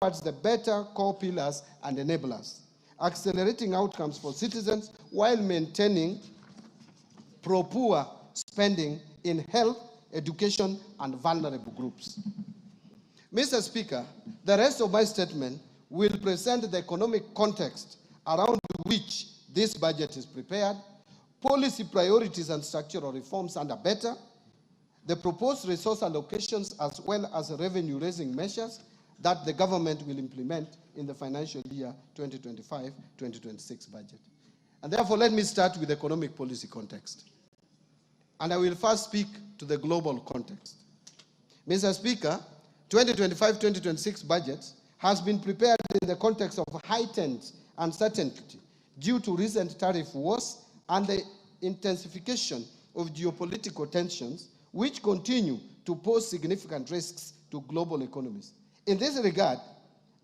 towards the better core pillars and enablers, accelerating outcomes for citizens while maintaining pro-poor spending in health, education, and vulnerable groups. Mr. Speaker, the rest of my statement will present the economic context around which this budget is prepared, policy priorities and structural reforms under better, the proposed resource allocations as well as revenue-raising measures that the government will implement in the financial year 2025-2026 budget. And therefore, let me start with economic policy context. And I will first speak to the global context. Mr. Speaker, 2025-2026 budget has been prepared in the context of heightened uncertainty due to recent tariff wars and the intensification of geopolitical tensions, which continue to pose significant risks to global economies. In this regard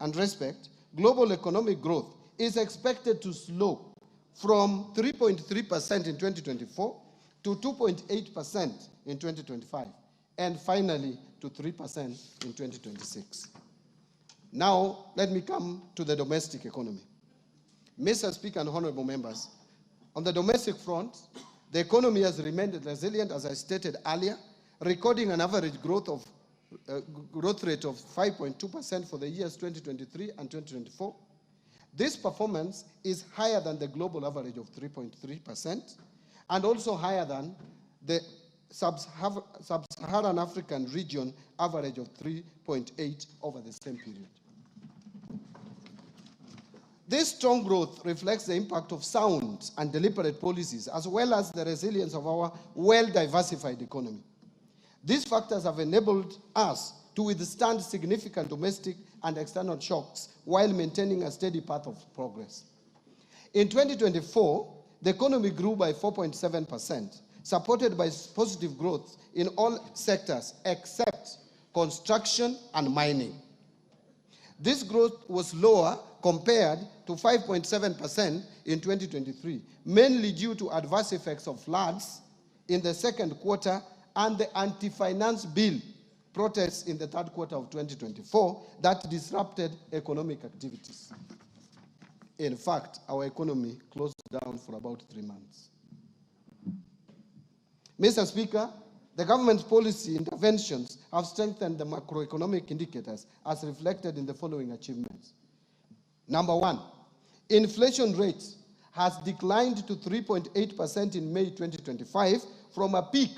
and respect, global economic growth is expected to slow from 3.3% in 2024 to 2.8% in 2025, and finally to 3% in 2026. Now, let me come to the domestic economy. Mr. Speaker and honorable members, on the domestic front, the economy has remained resilient, as I stated earlier, recording an average growth rate of 5.2% for the years 2023 and 2024. This performance is higher than the global average of 3.3% and also higher than the sub-Saharan African region average of 3.8 over the same period. This strong growth reflects the impact of sound and deliberate policies, as well as the resilience of our well-diversified economy. These factors have enabled us to withstand significant domestic and external shocks while maintaining a steady path of progress. In 2024, the economy grew by 4.7%, supported by positive growth in all sectors except construction and mining. This growth was lower compared to 5.7% in 2023, mainly due to adverse effects of floods in the second quarter and the anti-finance bill protests in the third quarter of 2024 that disrupted economic activities. In fact, our economy closed down for about 3 months. Mr. Speaker, the government's policy interventions have strengthened the macroeconomic indicators as reflected in the following achievements. Number one, inflation rate has declined to 3.8% in May 2025 from a peak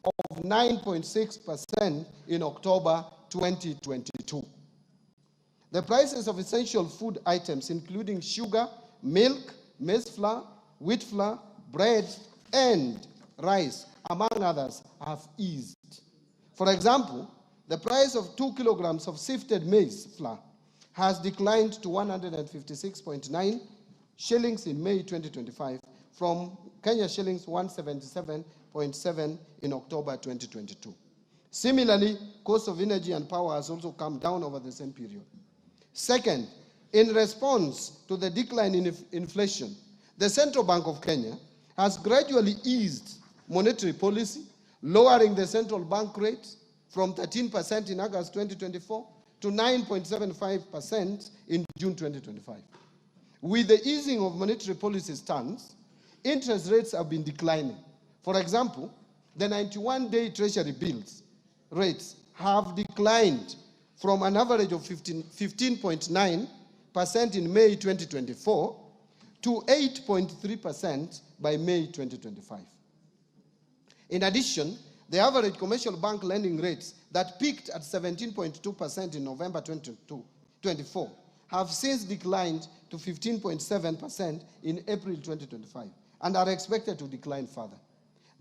of 9.6% in October 2022. The prices of essential food items, including sugar, milk, maize flour, wheat flour, bread, and rice, among others, have eased. For example, the price of 2 kilograms of sifted maize flour has declined to 156.9 shillings in May 2025 from Kenya shillings 177.7 in October 2022. Similarly, cost of energy and power has also come down over the same period. Second, in response to the decline in inflation, the Central Bank of Kenya has gradually eased monetary policy, lowering the central bank rate from 13% in August 2024 to 9.75% in June 2025. With the easing of monetary policy stance, interest rates have been declining. For example, the 91-day Treasury bills rates have declined from an average of 15.9% in May 2024 to 8.3% by May 2025. In addition, the average commercial bank lending rates that peaked at 17.2% in November 2024 have since declined to 15.7% in April 2025 and are expected to decline further.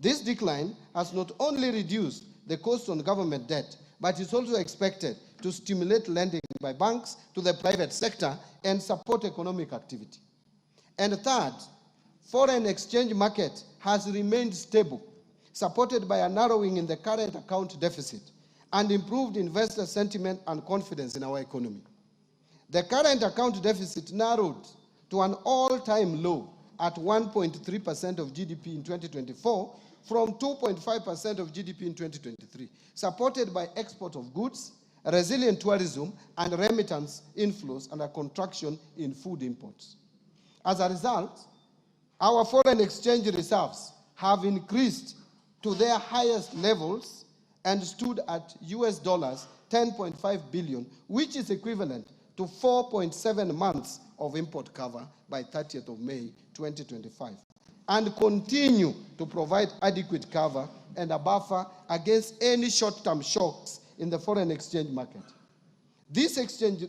This decline has not only reduced the cost on government debt, but is also expected to stimulate lending by banks to the private sector and support economic activity. And third, foreign exchange market has remained stable, supported by a narrowing in the current account deficit and improved investor sentiment and confidence in our economy. The current account deficit narrowed to an all-time low at 1.3% of GDP in 2024 from 2.5% of GDP in 2023, supported by export of goods resilient tourism, and remittance inflows, and a contraction in food imports. As a result, our foreign exchange reserves have increased to their highest levels and stood at US dollars 10.5 billion, which is equivalent to 4.7 months of import cover by 30th of May 2025, and continue to provide adequate cover and a buffer against any short-term shocks in the foreign exchange market. The exchange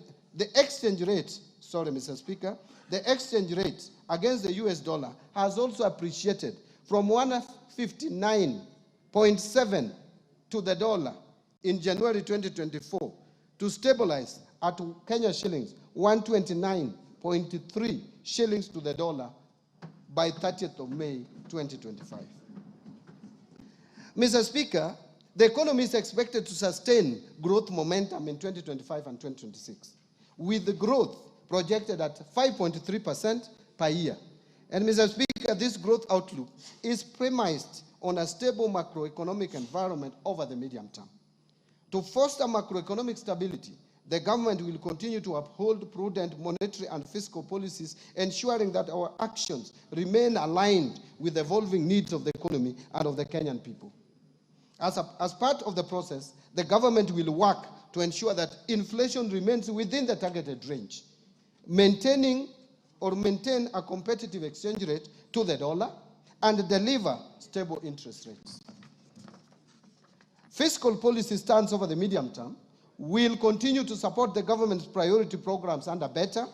rate against the US dollar has also appreciated from 159.7 to the dollar in January 2024 to stabilize at Kenya shillings 129.3 shillings to the dollar by 30th of May 2025. Mr. Speaker, the economy is expected to sustain growth momentum in 2025 and 2026, with the growth projected at 5.3% per year. And Mr. Speaker, this growth outlook is premised on a stable macroeconomic environment over the medium term. To foster macroeconomic stability, the government will continue to uphold prudent monetary and fiscal policies, ensuring that our actions remain aligned with the evolving needs of the economy and of the Kenyan people. As part of the process, the government will work to ensure that inflation remains within the targeted range, maintain a competitive exchange rate to the dollar, and deliver stable interest rates. Fiscal policy stance over the medium term will continue to support the government's priority programs under better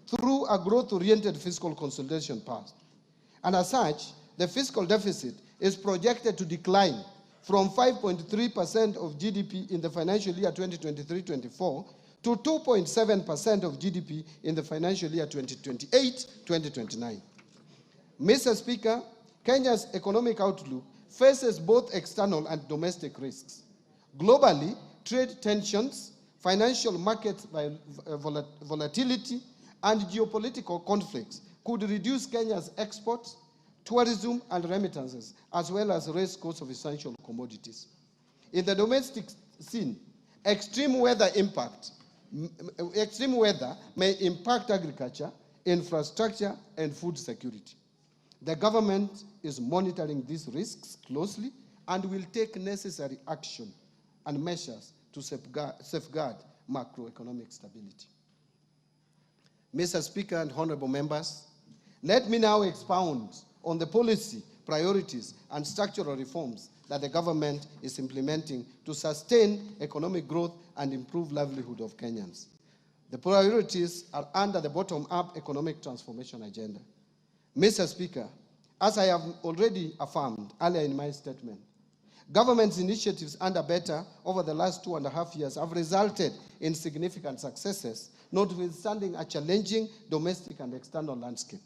through a growth-oriented fiscal consolidation path. And as such, the fiscal deficit is projected to decline from 5.3% of GDP in the financial year 2023-24 to 2.7% of GDP in the financial year 2028-2029. Mr. Speaker, Kenya's economic outlook faces both external and domestic risks. Globally, trade tensions, financial market volatility, and geopolitical conflicts could reduce Kenya's exports, tourism, and remittances, as well as raise costs of essential commodities. In the domestic scene, extreme weather may impact agriculture, infrastructure, and food security. The government is monitoring these risks closely and will take necessary action and measures to safeguard macroeconomic stability. Mr. Speaker and honorable members, let me now expound on the policy, priorities, and structural reforms that the government is implementing to sustain economic growth and improve livelihood of Kenyans. The priorities are under the bottom-up economic transformation agenda. Mr. Speaker, as I have already affirmed earlier in my statement, government's initiatives under better over the last 2.5 years have resulted in significant successes, notwithstanding a challenging domestic and external landscape.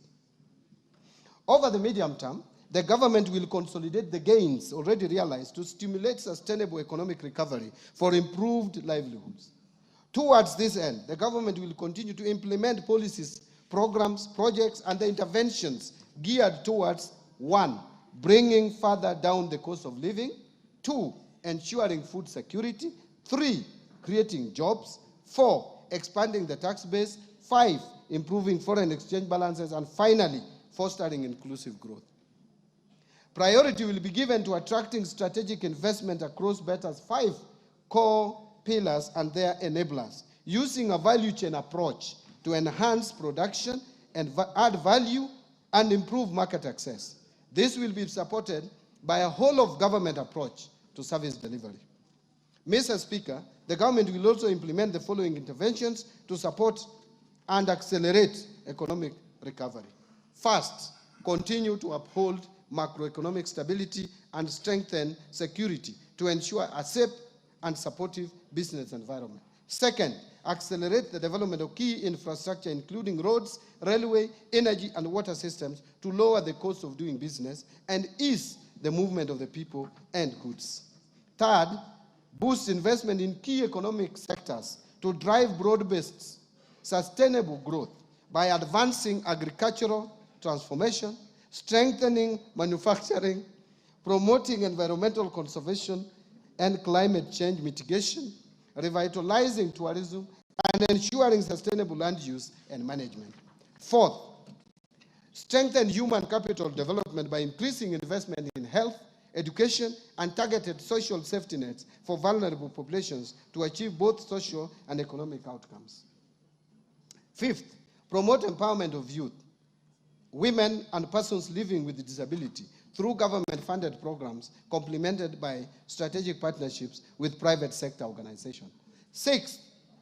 Over the medium term, the government will consolidate the gains already realized to stimulate sustainable economic recovery for improved livelihoods. Towards this end, the government will continue to implement policies, programs, projects, and the interventions geared towards 1, bringing further down the cost of living, 2, ensuring food security, 3, creating jobs, 4, expanding the tax base, 5, improving foreign exchange balances, and finally, fostering inclusive growth. Priority will be given to attracting strategic investment across Better's 5 core pillars and their enablers, using a value chain approach to enhance production and add value and improve market access. This will be supported by a whole-of-government approach to service delivery. Mr. Speaker, the government will also implement the following interventions to support and accelerate economic recovery. First, continue to uphold macroeconomic stability and strengthen security to ensure a safe and supportive business environment. Second, accelerate the development of key infrastructure, including roads, railway, energy, and water systems to lower the cost of doing business and ease the movement of the people and goods. Third, boost investment in key economic sectors to drive broad-based, sustainable growth by advancing agricultural transformation, strengthening manufacturing, promoting environmental conservation and climate change mitigation, revitalizing tourism, and ensuring sustainable land use and management. Fourth, strengthen human capital development by increasing investment in health, education, and targeted social safety nets for vulnerable populations to achieve both social and economic outcomes. Fifth, promote empowerment of youth, women, and persons living with disability through government-funded programs complemented by strategic partnerships with private sector organizations. Sixth,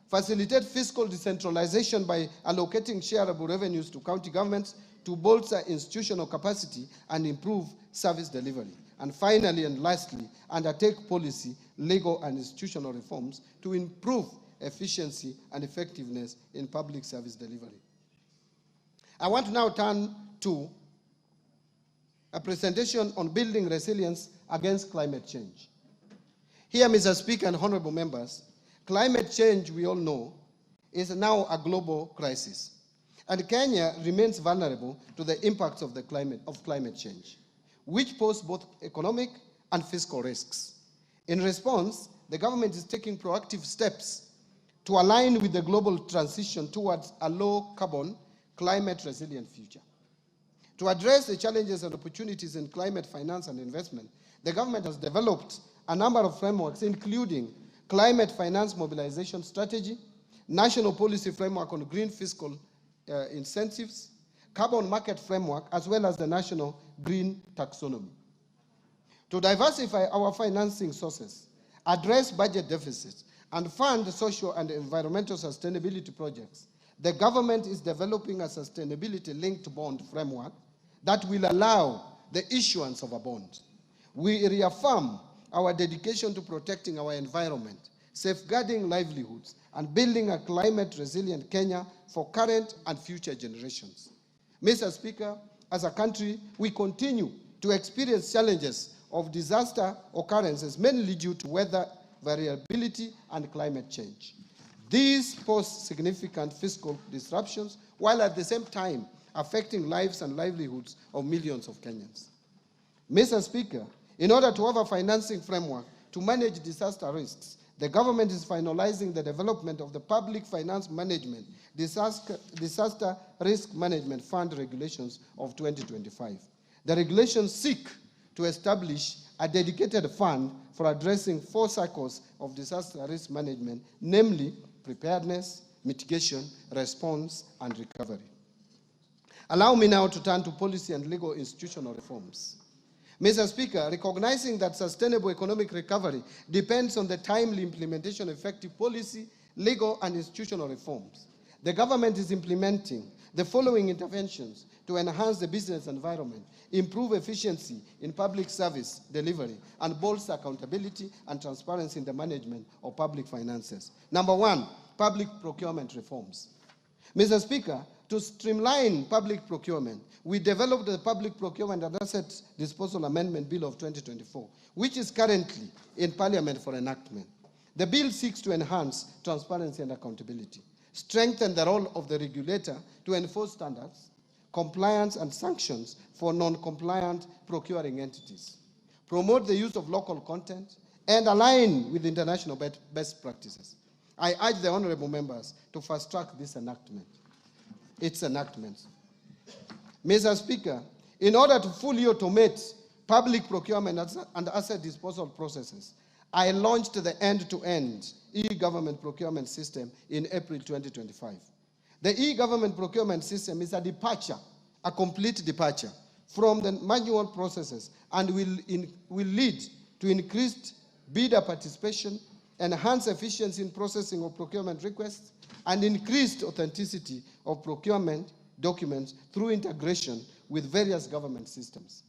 facilitate fiscal decentralization by allocating shareable revenues to county governments to bolster institutional capacity and improve service delivery. And finally and lastly, undertake policy, legal, and institutional reforms to improve efficiency and effectiveness in public service delivery. I want to now turn to a presentation on building resilience against climate change. Here, Mr. Speaker and honorable members, climate change, we all know, is now a global crisis. And Kenya remains vulnerable to the impacts of climate change, which pose both economic and fiscal risks. In response, the government is taking proactive steps to align with the global transition towards a low-carbon, climate-resilient future. To address the challenges and opportunities in climate finance and investment, the government has developed a number of frameworks, including climate finance mobilization strategy, national policy framework on green fiscal incentives, carbon market framework, as well as the national green taxonomy. To diversify our financing sources, address budget deficits, and fund social and environmental sustainability projects, the government is developing a sustainability-linked bond framework that will allow the issuance of a bond. We reaffirm our dedication to protecting our environment, safeguarding livelihoods, and building a climate-resilient Kenya for current and future generations. Mr. Speaker, as a country, we continue to experience challenges of disaster occurrences, mainly due to weather variability and climate change. These pose significant fiscal disruptions, while at the same time affecting lives and livelihoods of millions of Kenyans. Mr. Speaker, in order to have a financing framework to manage disaster risks, the government is finalizing the development of the Public Finance Management Disaster Risk Management Fund regulations of 2025. The regulations seek to establish a dedicated fund for addressing 4 cycles of disaster risk management, namely preparedness, mitigation, response, and recovery. Allow me now to turn to policy and legal institutional reforms. Mr. Speaker, recognizing that sustainable economic recovery depends on the timely implementation of effective policy, legal, and institutional reforms, the government is implementing the following interventions to enhance the business environment, improve efficiency in public service delivery, and bolster accountability and transparency in the management of public finances. Number 1, public procurement reforms. Mr. Speaker, to streamline public procurement, we developed the Public Procurement and Asset Disposal Amendment Bill of 2024, which is currently in Parliament for enactment. The bill seeks to enhance transparency and accountability, strengthen the role of the regulator to enforce standards, compliance, and sanctions for non-compliant procuring entities, promote the use of local content, and align with international best practices. I urge the honorable members to fast-track this enactment. Mr. Speaker, in order to fully automate public procurement and asset disposal processes, I launched the end-to-end e-government procurement system in April 2025. The e-government procurement system is a complete departure from the manual processes, and will lead to increased bidder participation, enhanced efficiency in processing of procurement requests, and increased authenticity of procurement documents through integration with various government systems.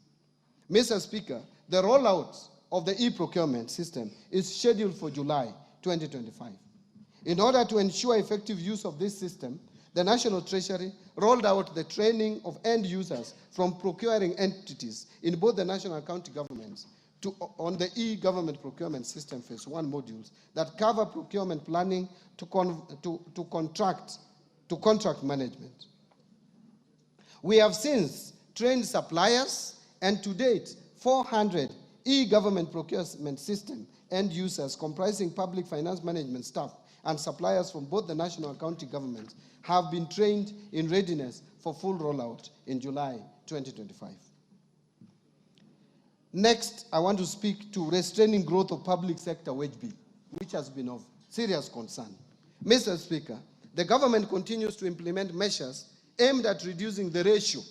Mr. Speaker, the rollout of the e-procurement system is scheduled for July 2025. In order to ensure effective use of this system, the National Treasury rolled out the training of end users from procuring entities in both the national and county governments on the e-government procurement system phase 1 modules that cover procurement planning to contract management. We have since trained suppliers, and to date, 400 e-government procurement system end users comprising public finance management staff and suppliers from both the national and county governments have been trained in readiness for full rollout in July 2025. Next, I want to speak to restraining growth of public sector wage bill, which has been of serious concern. Mr. Speaker, the government continues to implement measures aimed at reducing the ratio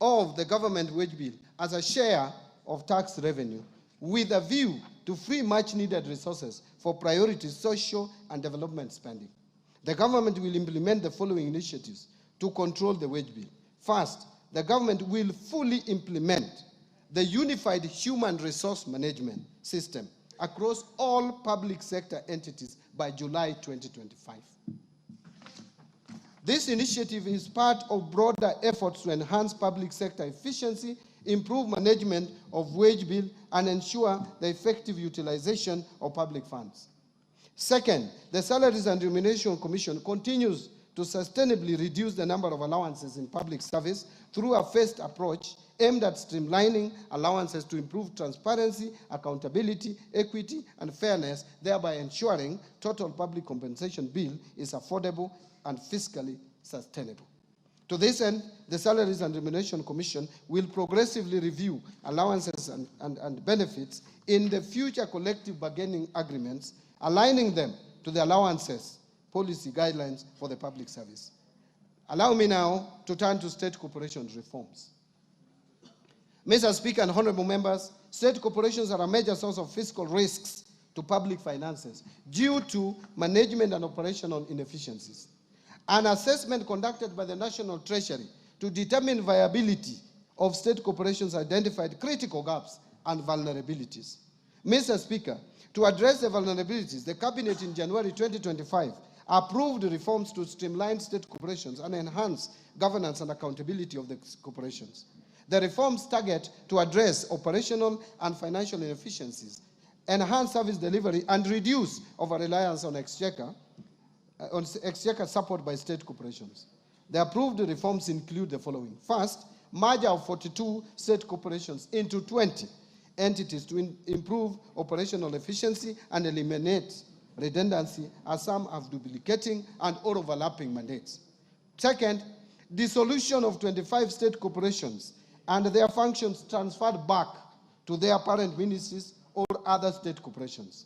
of the government wage bill as a share of tax revenue, with a view to free much-needed resources for priority social and development spending. The government will implement the following initiatives to control the wage bill. First, the government will fully implement the unified human resource management system across all public sector entities by July 2025. This initiative is part of broader efforts to enhance public sector efficiency, improve management of wage bill, and ensure the effective utilization of public funds. Second, the Salaries and Remuneration Commission continues to sustainably reduce the number of allowances in public service through a phased approach aimed at streamlining allowances to improve transparency, accountability, equity, and fairness, thereby ensuring total public compensation bill is affordable and fiscally sustainable. To this end, the Salaries and Remuneration Commission will progressively review allowances and benefits in the future collective bargaining agreements, aligning them to the allowances policy guidelines for the public service. Allow me now to turn to state corporation reforms. Mr. Speaker and honorable members, state corporations are a major source of fiscal risks to public finances due to management and operational inefficiencies. An assessment conducted by the National Treasury to determine viability of state corporations identified critical gaps and vulnerabilities. Mr. Speaker, to address the vulnerabilities, the Cabinet in January 2025 approved reforms to streamline state corporations and enhance governance and accountability of the corporations. The reforms target to address operational and financial inefficiencies, enhance service delivery, and reduce over-reliance on exchequer support by state corporations. The approved reforms include the following. First, merger of 42 state corporations into 20 entities to improve operational efficiency and eliminate redundancy, as some have duplicating and or overlapping mandates. Second, dissolution of 25 state corporations and their functions transferred back to their parent ministries or other state corporations.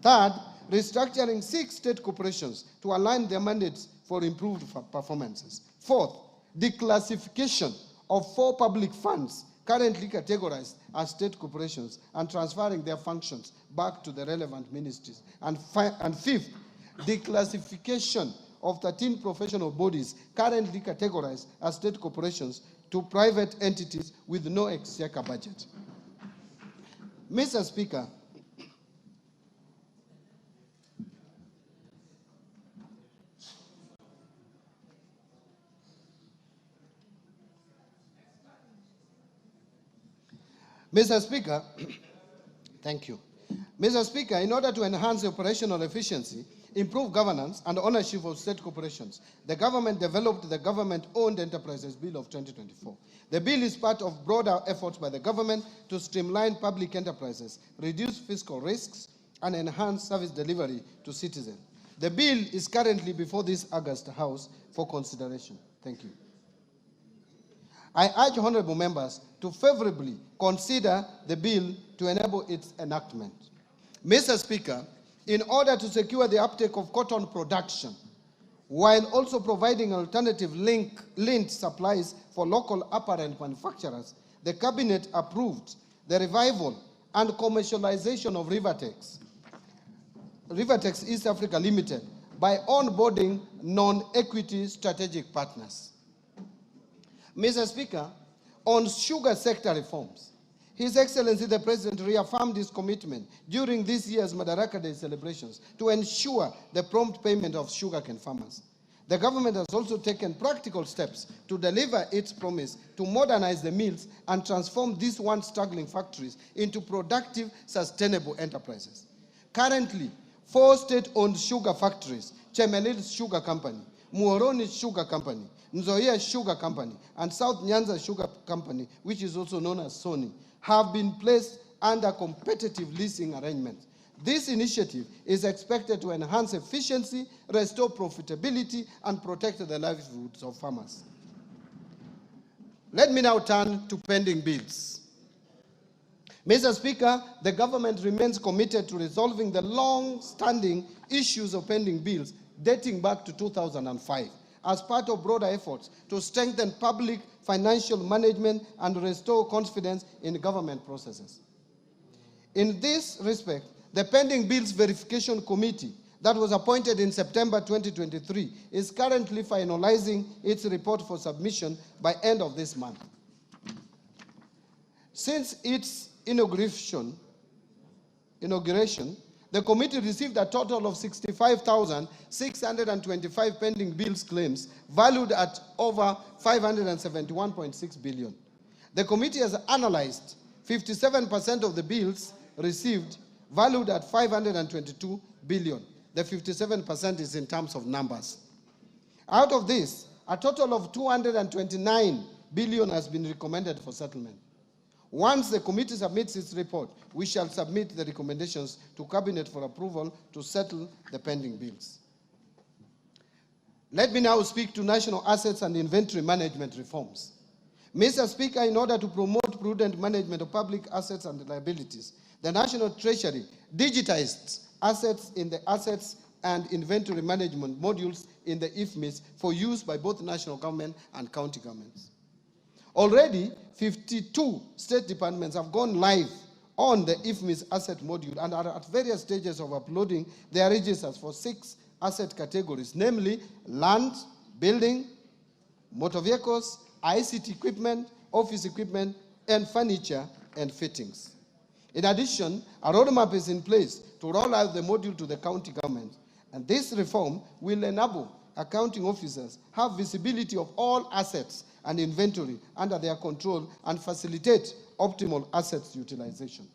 Third, restructuring 6 state corporations to align their mandates for improved performances. Fourth, declassification of 4 public funds currently categorized as state corporations and transferring their functions back to the relevant ministries. And fifth, declassification of 13 professional bodies currently categorized as state corporations to private entities with no exchequer budget. Mr. Speaker, thank you. Mr. Speaker, in order to enhance operational efficiency, improve governance and ownership of state corporations, the government developed the Government-Owned Enterprises Bill of 2024. The bill is part of broader efforts by the government to streamline public enterprises, reduce fiscal risks, and enhance service delivery to citizens. The bill is currently before this August House for consideration. Thank you. I urge honorable members to favorably consider the bill to enable its enactment. Mr. Speaker, in order to secure the uptake of cotton production, while also providing alternative linked supplies for local apparel manufacturers, the Cabinet approved the revival and commercialization of Rivertex East Africa Limited by onboarding non-equity strategic partners. Mr. Speaker, on sugar sector reforms, His Excellency the President reaffirmed his commitment during this year's Madaraka Day celebrations to ensure the prompt payment of sugarcane farmers. The government has also taken practical steps to deliver its promise to modernize the mills and transform these once struggling factories into productive, sustainable enterprises. Currently, 4 state-owned sugar factories, Chemelil Sugar Company, Muhoroni Sugar Company, Nzoia Sugar Company, and South Nyanza Sugar Company, which is also known as Sony, have been placed under competitive leasing arrangements. This initiative is expected to enhance efficiency, restore profitability, and protect the livelihoods of farmers. Let me now turn to pending bills. Mr. Speaker, the government remains committed to resolving the long-standing issues of pending bills dating back to 2005 as part of broader efforts to strengthen public financial management and restore confidence in government processes. In this respect, the Pending Bills Verification Committee that was appointed in September 2023 is currently finalizing its report for submission by end of this month. Since its inauguration, the committee received a total of 65,625 pending bills claims valued at over 571.6 billion. The committee has analyzed 57% of the bills received valued at 522 billion. The 57% is in terms of numbers. Out of this, a total of 229 billion has been recommended for settlement. Once the committee submits its report, we shall submit the recommendations to Cabinet for approval to settle the pending bills. Let me now speak to national assets and inventory management reforms. Mr. Speaker, in order to promote prudent management of public assets and liabilities, the National Treasury digitized assets in the assets and inventory management modules in the IFMIS for use by both national government and county governments. Already, 52 state departments have gone live on the IFMIS asset module and are at various stages of uploading their registers for 6 asset categories, namely land, building, motor vehicles, ICT equipment, office equipment, and furniture and fittings. In addition, a roadmap is in place to roll out the module to the county government, and this reform will enable accounting officers have visibility of all assets and inventory under their control and facilitate optimal assets utilization.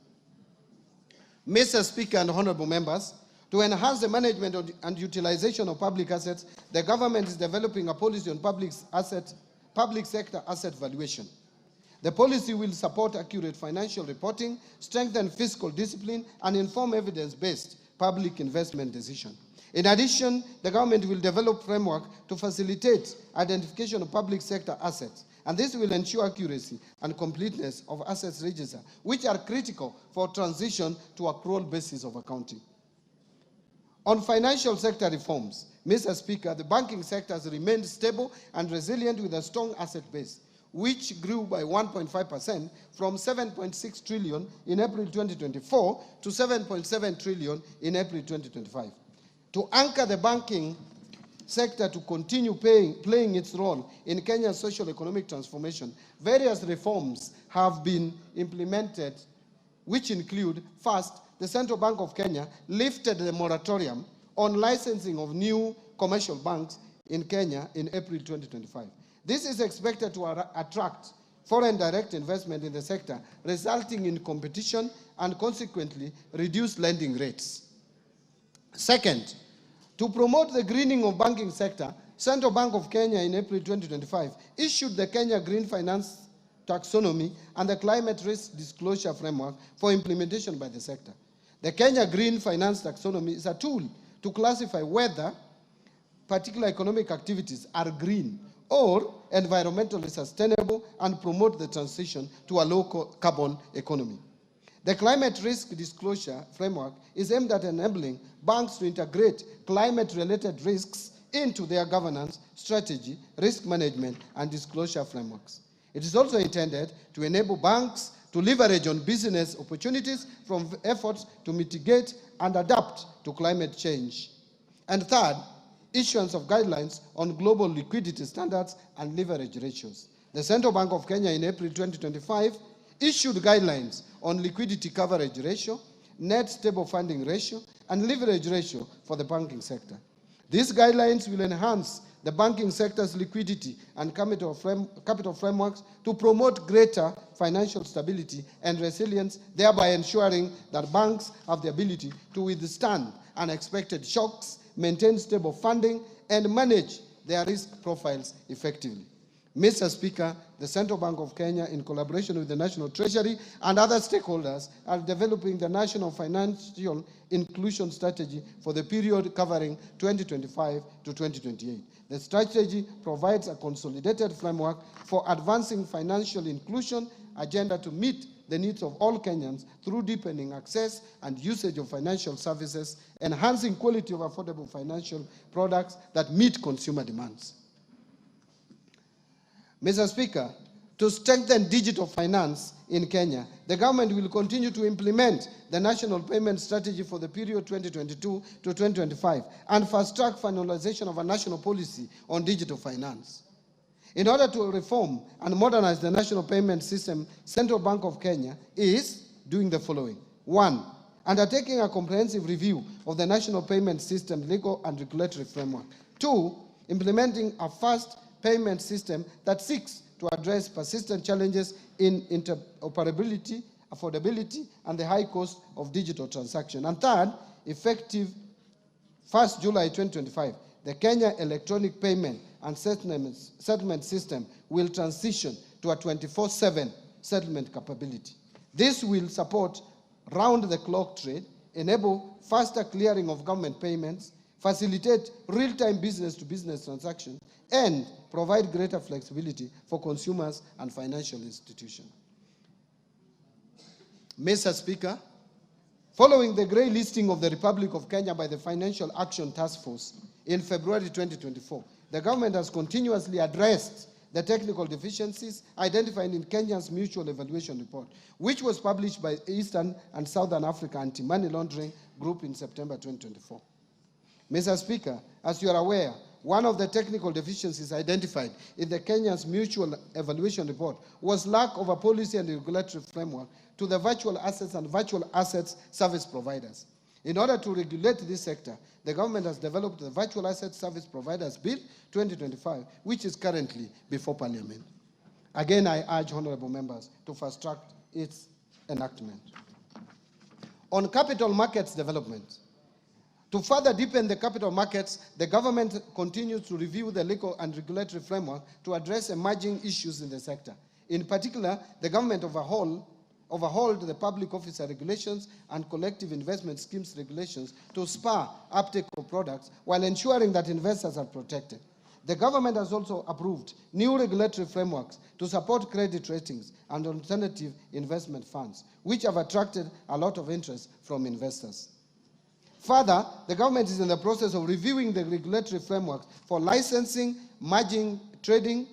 Mr. Speaker and honorable members, to enhance the management and utilization of public assets, the government is developing a policy on public sector asset valuation. The policy will support accurate financial reporting, strengthen fiscal discipline, and inform evidence-based public investment decisions. In addition, the government will develop framework to facilitate identification of public sector assets, and this will ensure accuracy and completeness of assets register, which are critical for transition to accrual basis of accounting. On financial sector reforms, Mr. Speaker, the banking sector has remained stable and resilient with a strong asset base, which grew by 1.5% from 7.6 trillion in April 2024 to 7.7 trillion in April 2025. To anchor the banking sector to continue playing its role in Kenya's socio-economic transformation, various reforms have been implemented, which include, first, the Central Bank of Kenya lifted the moratorium on licensing of new commercial banks in Kenya in April 2025. This is expected to attract foreign direct investment in the sector, resulting in competition and consequently reduce lending rates. Second, to promote the greening of banking sector, Central Bank of Kenya in April 2025 issued the Kenya Green Finance Taxonomy and the Climate Risk Disclosure Framework for implementation by the sector. The Kenya Green Finance Taxonomy is a tool to classify whether particular economic activities are green or environmentally sustainable and promote the transition to a low-carbon economy. The Climate Risk Disclosure Framework is aimed at enabling banks to integrate climate-related risks into their governance, strategy, risk management, and disclosure frameworks. It is also intended to enable banks to leverage on business opportunities from efforts to mitigate and adapt to climate change. And third, issuance of guidelines on global liquidity standards and leverage ratios. The Central Bank of Kenya in April 2025 issued guidelines on liquidity coverage ratio, net stable funding ratio, and leverage ratio for the banking sector. These guidelines will enhance the banking sector's liquidity and capital frameworks to promote greater financial stability and resilience, thereby ensuring that banks have the ability to withstand unexpected shocks, maintain stable funding, and manage their risk profiles effectively. Mr. Speaker, the Central Bank of Kenya, in collaboration with the National Treasury and other stakeholders, are developing the National Financial Inclusion Strategy for the period covering 2025 to 2028. The strategy provides a consolidated framework for advancing financial inclusion agenda to meet the needs of all Kenyans through deepening access and usage of financial services, enhancing quality of affordable financial products that meet consumer demands. Mr. Speaker, to strengthen digital finance in Kenya, the government will continue to implement the National Payment Strategy for the period 2022 to 2025 and fast-track finalization of a national policy on digital finance. In order to reform and modernize the national payment system, Central Bank of Kenya is doing the following. 1, undertaking a comprehensive review of the national payment system legal and regulatory framework. 2, implementing a fast payment system that seeks to address persistent challenges in interoperability, affordability, and the high cost of digital transaction. And 3rd, effective 1st July 2025, the Kenya Electronic Payment and Settlement System will transition to a 24/7 settlement capability. This will support round-the-clock trade, enable faster clearing of government payments, facilitate real-time business-to-business transactions, and provide greater flexibility for consumers and financial institutions. Mr. Speaker, following the grey listing of the Republic of Kenya by the Financial Action Task Force in February 2024, the government has continuously addressed the technical deficiencies identified in Kenya's Mutual Evaluation Report, which was published by Eastern and Southern Africa Anti-Money Laundering Group in September 2024. Mr. Speaker, as you are aware, one of the technical deficiencies identified in the Kenya's Mutual Evaluation Report was lack of a policy and regulatory framework to the virtual assets and virtual assets service providers. In order to regulate this sector, the government has developed the Virtual Asset Service Providers Bill 2025, which is currently before Parliament. Again, I urge honorable members to fast-track its enactment. On capital markets development, to further deepen the capital markets, the government continues to review the legal and regulatory framework to address emerging issues in the sector. In particular, the government overhauled the public officer regulations and collective investment schemes regulations to spur uptake of products while ensuring that investors are protected. The government has also approved new regulatory frameworks to support credit ratings and alternative investment funds, which have attracted a lot of interest from investors. Further, the government is in the process of reviewing the regulatory framework for licensing, margin trading,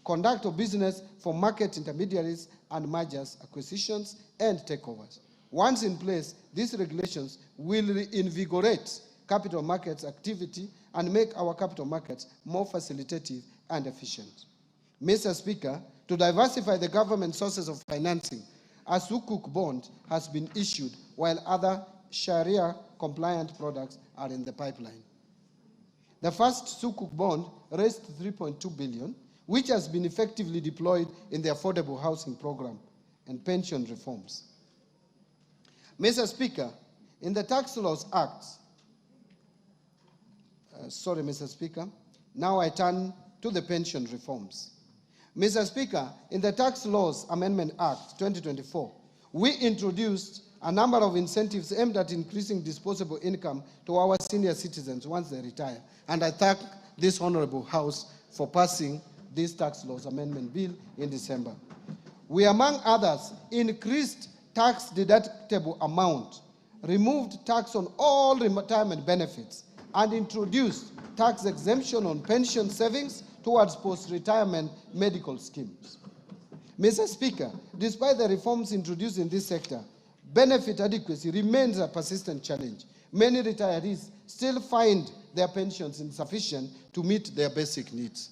conduct of business for market intermediaries, and mergers, acquisitions, and takeovers. Once in place, these regulations will reinvigorate capital markets activity and make our capital markets more facilitative and efficient. Mr. Speaker, to diversify the government sources of financing, a Sukuk bond has been issued while other Sharia-compliant products are in the pipeline. The first Sukuk bond raised 3.2 billion, which has been effectively deployed in the affordable housing program and pension reforms. Mr. Speaker, in the Tax Laws Act, Mr. Speaker, now I turn to the pension reforms. Mr. Speaker, in the Tax Laws Amendment Act 2024, we introduced a number of incentives aimed at increasing disposable income to our senior citizens once they retire. And I thank this Honorable House for passing this Tax Laws Amendment Bill in December. We, among others, increased tax deductible amount, removed tax on all retirement benefits, and introduced tax exemption on pension savings towards post-retirement medical schemes. Mr. Speaker, despite the reforms introduced in this sector, benefit adequacy remains a persistent challenge. Many retirees still find their pensions insufficient to meet their basic needs.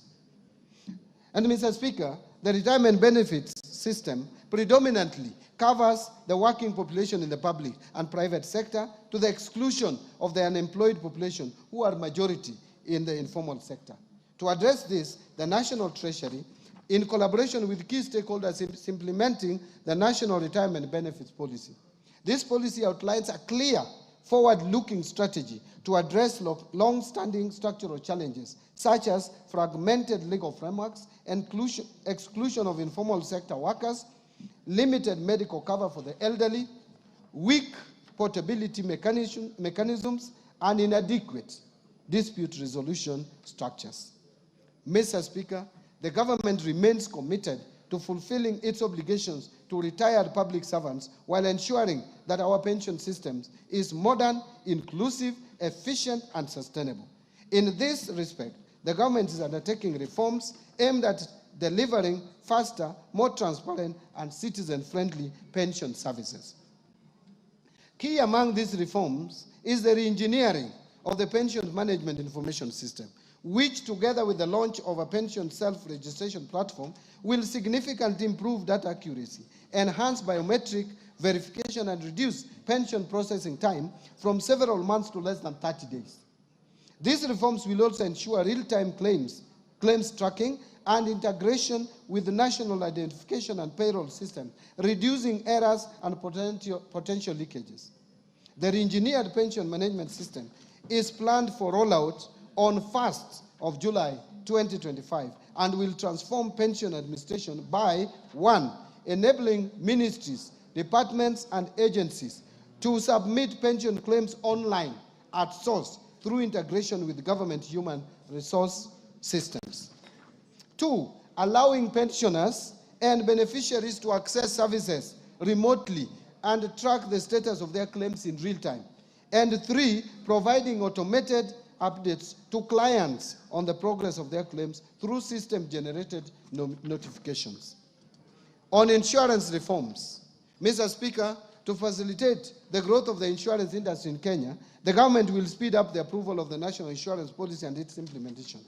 And Mr. Speaker, the retirement benefits system predominantly covers the working population in the public and private sector to the exclusion of the unemployed population, who are majority in the informal sector. To address this, the National Treasury, in collaboration with key stakeholders, is implementing the National Retirement Benefits Policy. This policy outlines a clear forward-looking strategy to address long-standing structural challenges, such as fragmented legal frameworks, exclusion of informal sector workers, limited medical cover for the elderly, weak portability mechanisms, and inadequate dispute resolution structures. Mr. Speaker, the government remains committed to fulfilling its obligations to retired public servants while ensuring that our pension system is modern, inclusive, efficient, and sustainable. In this respect, the government is undertaking reforms aimed at delivering faster, more transparent, and citizen-friendly pension services. Key among these reforms is the re-engineering of the pension management information system, which, together with the launch of a pension self-registration platform, will significantly improve data accuracy, enhance biometric verification, and reduce pension processing time from several months to less than 30 days. These reforms will also ensure real-time claims tracking and integration with the national identification and payroll system, reducing errors and potential leakages. The re-engineered pension management system is planned for rollout on 1st of July 2025 and will transform pension administration by 1. Enabling ministries, departments, and agencies to submit pension claims online at source through integration with government human resource systems. 2. Allowing pensioners and beneficiaries to access services remotely and track the status of their claims in real time. And 3. Providing automated updates to clients on the progress of their claims through system-generated notifications. On insurance reforms, Mr. Speaker, to facilitate the growth of the insurance industry in Kenya, the government will speed up the approval of the National Insurance Policy and its implementation.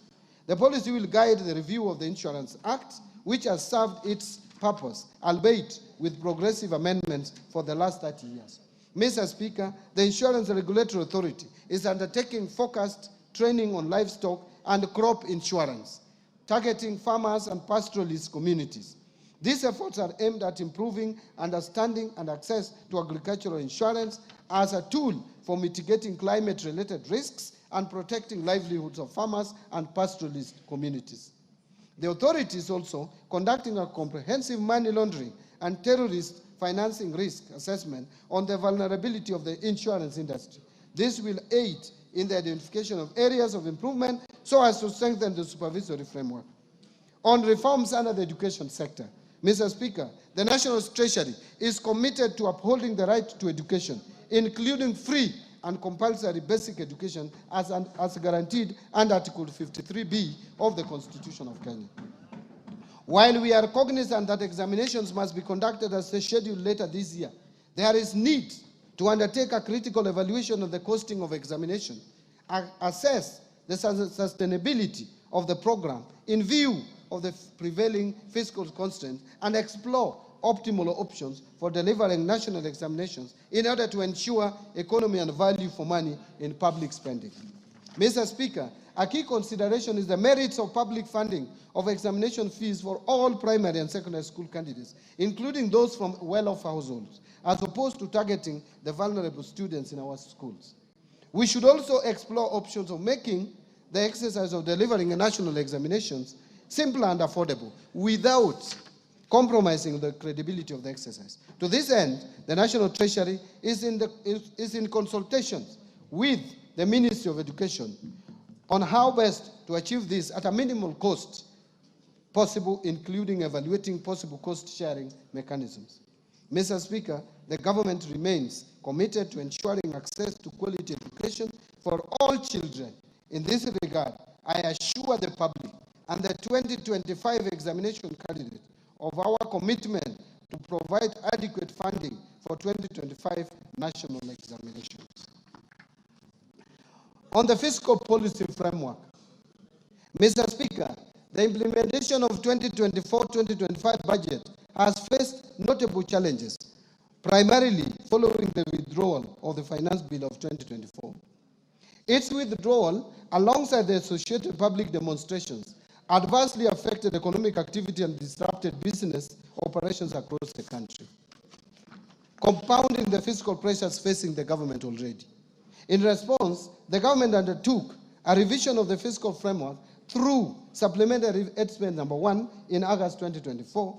The policy will guide the review of the Insurance Act, which has served its purpose, albeit with progressive amendments for the last 30 years. Mr. Speaker, the Insurance Regulatory Authority is undertaking focused training on livestock and crop insurance, targeting farmers and pastoralist communities. These efforts are aimed at improving understanding and access to agricultural insurance as a tool for mitigating climate-related risks and protecting livelihoods of farmers and pastoralist communities. The authority is also conducting a comprehensive money laundering and terrorist financing risk assessment on the vulnerability of the insurance industry. This will aid in the identification of areas of improvement so as to strengthen the supervisory framework. On reforms under the education sector, Mr. Speaker, the National Treasury is committed to upholding the right to education, including free and compulsory basic education as guaranteed under Article 53B of the Constitution of Kenya. While we are cognizant that examinations must be conducted as scheduled later this year, there is need to undertake a critical evaluation of the costing of examination, assess the sustainability of the program in view of the prevailing fiscal constraints, and explore optimal options for delivering national examinations in order to ensure economy and value for money in public spending. Mr. Speaker, a key consideration is the merits of public funding of examination fees for all primary and secondary school candidates, including those from well-off households, as opposed to targeting the vulnerable students in our schools. We should also explore options of making the exercise of delivering national examinations simple and affordable without compromising the credibility of the exercise. To this end, the National Treasury is in consultations with the Ministry of Education on how best to achieve this at a minimal cost possible, including evaluating possible cost-sharing mechanisms. Mr. Speaker, the government remains committed to ensuring access to quality education for all children. In this regard, I assure the public and the 2025 examination candidate of our commitment to provide adequate funding for 2025 national examinations. On the fiscal policy framework, Mr. Speaker, the implementation of 2024-2025 budget has faced notable challenges, primarily following the withdrawal of the Finance Bill of 2024. Its withdrawal, alongside the associated public demonstrations, adversely affected economic activity and disrupted business operations across the country, compounding the fiscal pressures facing the government already. In response, the government undertook a revision of the fiscal framework through Supplementary Estimate Number 1 in August 2024.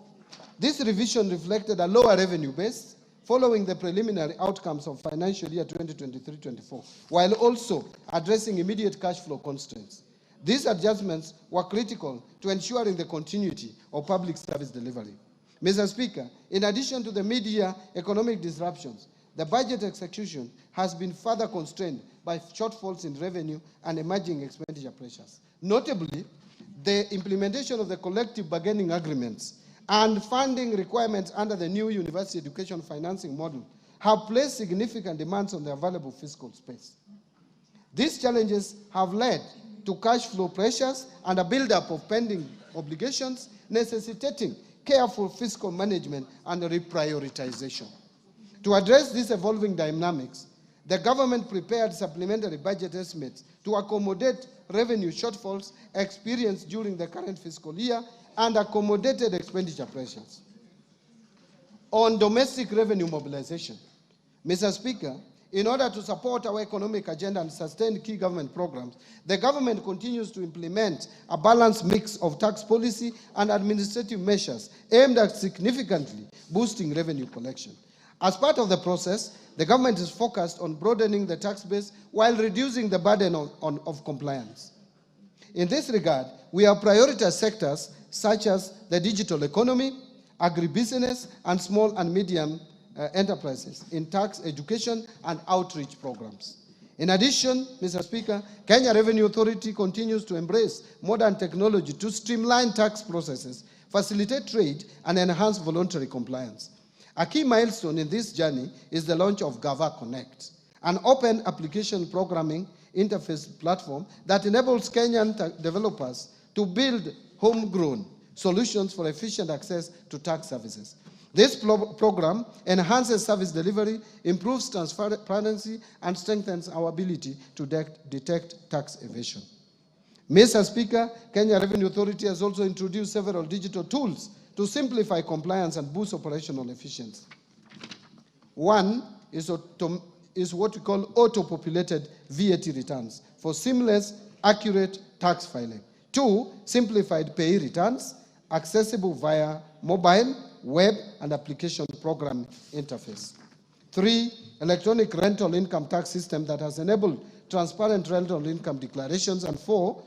This revision reflected a lower revenue base following the preliminary outcomes of financial year 2023-24, while also addressing immediate cash flow constraints. These adjustments were critical to ensuring the continuity of public service delivery. Mr. Speaker, in addition to the mid-year economic disruptions, the budget execution has been further constrained by shortfalls in revenue and emerging expenditure pressures. Notably, the implementation of the collective bargaining agreements and funding requirements under the new university education financing model have placed significant demands on the available fiscal space. These challenges have led to cash flow pressures and a buildup of pending obligations, necessitating careful fiscal management and reprioritization. To address these evolving dynamics, the government prepared supplementary budget estimates to accommodate revenue shortfalls experienced during the current fiscal year and accommodated expenditure pressures. On domestic revenue mobilization, Mr. Speaker, in order to support our economic agenda and sustain key government programs, the government continues to implement a balanced mix of tax policy and administrative measures aimed at significantly boosting revenue collection. As part of the process, the government is focused on broadening the tax base while reducing the burden of compliance. In this regard, we have prioritized sectors such as the digital economy, agribusiness, and small and medium enterprises in tax education and outreach programs. In addition, Mr. Speaker, Kenya Revenue Authority continues to embrace modern technology to streamline tax processes, facilitate trade, and enhance voluntary compliance. A key milestone in this journey is the launch of Gava Connect, an open application programming interface platform that enables Kenyan developers to build homegrown solutions for efficient access to tax services. This program enhances service delivery, improves transparency, and strengthens our ability to detect tax evasion. Mr. Speaker, Kenya Revenue Authority has also introduced several digital tools to simplify compliance and boost operational efficiency. One is what we call auto-populated VAT returns for seamless, accurate tax filing. Two, simplified pay returns, accessible via mobile, web, and application program interface. Three, electronic rental income tax system that has enabled transparent rental income declarations. And four,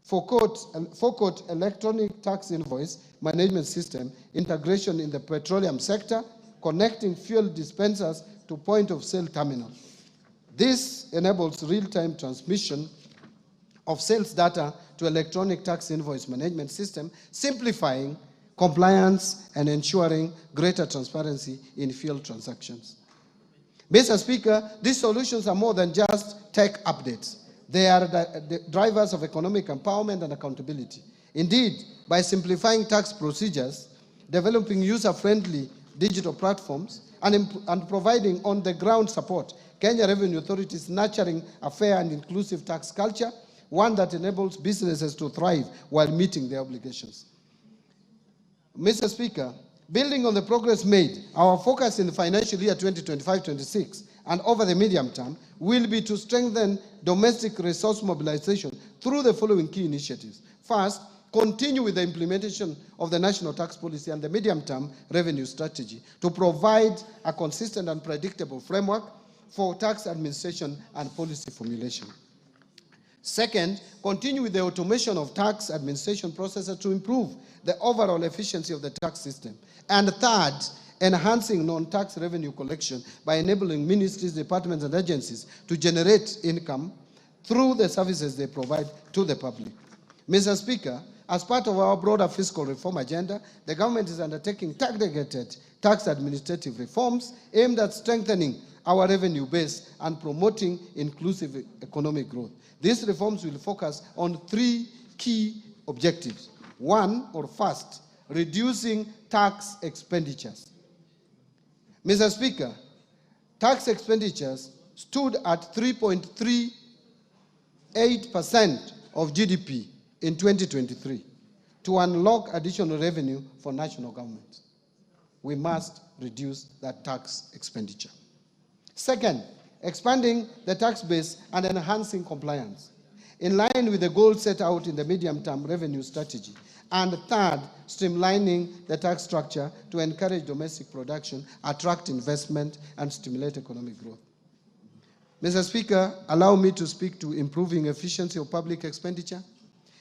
forecourt electronic tax invoice management system integration in the petroleum sector, connecting fuel dispensers to point-of-sale terminals. This enables real-time transmission of sales data to electronic tax invoice management system, simplifying compliance and ensuring greater transparency in fuel transactions. Mr. Speaker, these solutions are more than just tech updates. They are the drivers of economic empowerment and accountability. Indeed, by simplifying tax procedures, developing user-friendly digital platforms, and providing on-the-ground support, Kenya Revenue Authority is nurturing a fair and inclusive tax culture, one that enables businesses to thrive while meeting their obligations. Mr. Speaker, building on the progress made, our focus in the financial year 2025-26 and over the medium term will be to strengthen domestic resource mobilization through the following key initiatives. First, continue with the implementation of the national tax policy and the medium-term revenue strategy to provide a consistent and predictable framework for tax administration and policy formulation. Second, continue with the automation of tax administration processes to improve the overall efficiency of the tax system. And third, enhancing non-tax revenue collection by enabling ministries, departments, and agencies to generate income through the services they provide to the public. Mr. Speaker, as part of our broader fiscal reform agenda, the government is undertaking targeted tax administrative reforms aimed at strengthening our revenue base and promoting inclusive economic growth. These reforms will focus on three key objectives. First, reducing tax expenditures. Mr. Speaker, tax expenditures stood at 3.38% of GDP in 2023. To unlock additional revenue for national government, we must reduce that tax expenditure. Second, expanding the tax base and enhancing compliance, in line with the goals set out in the medium-term revenue strategy. And third, streamlining the tax structure to encourage domestic production, attract investment, and stimulate economic growth. Mr. Speaker, allow me to speak to improving efficiency of public expenditure.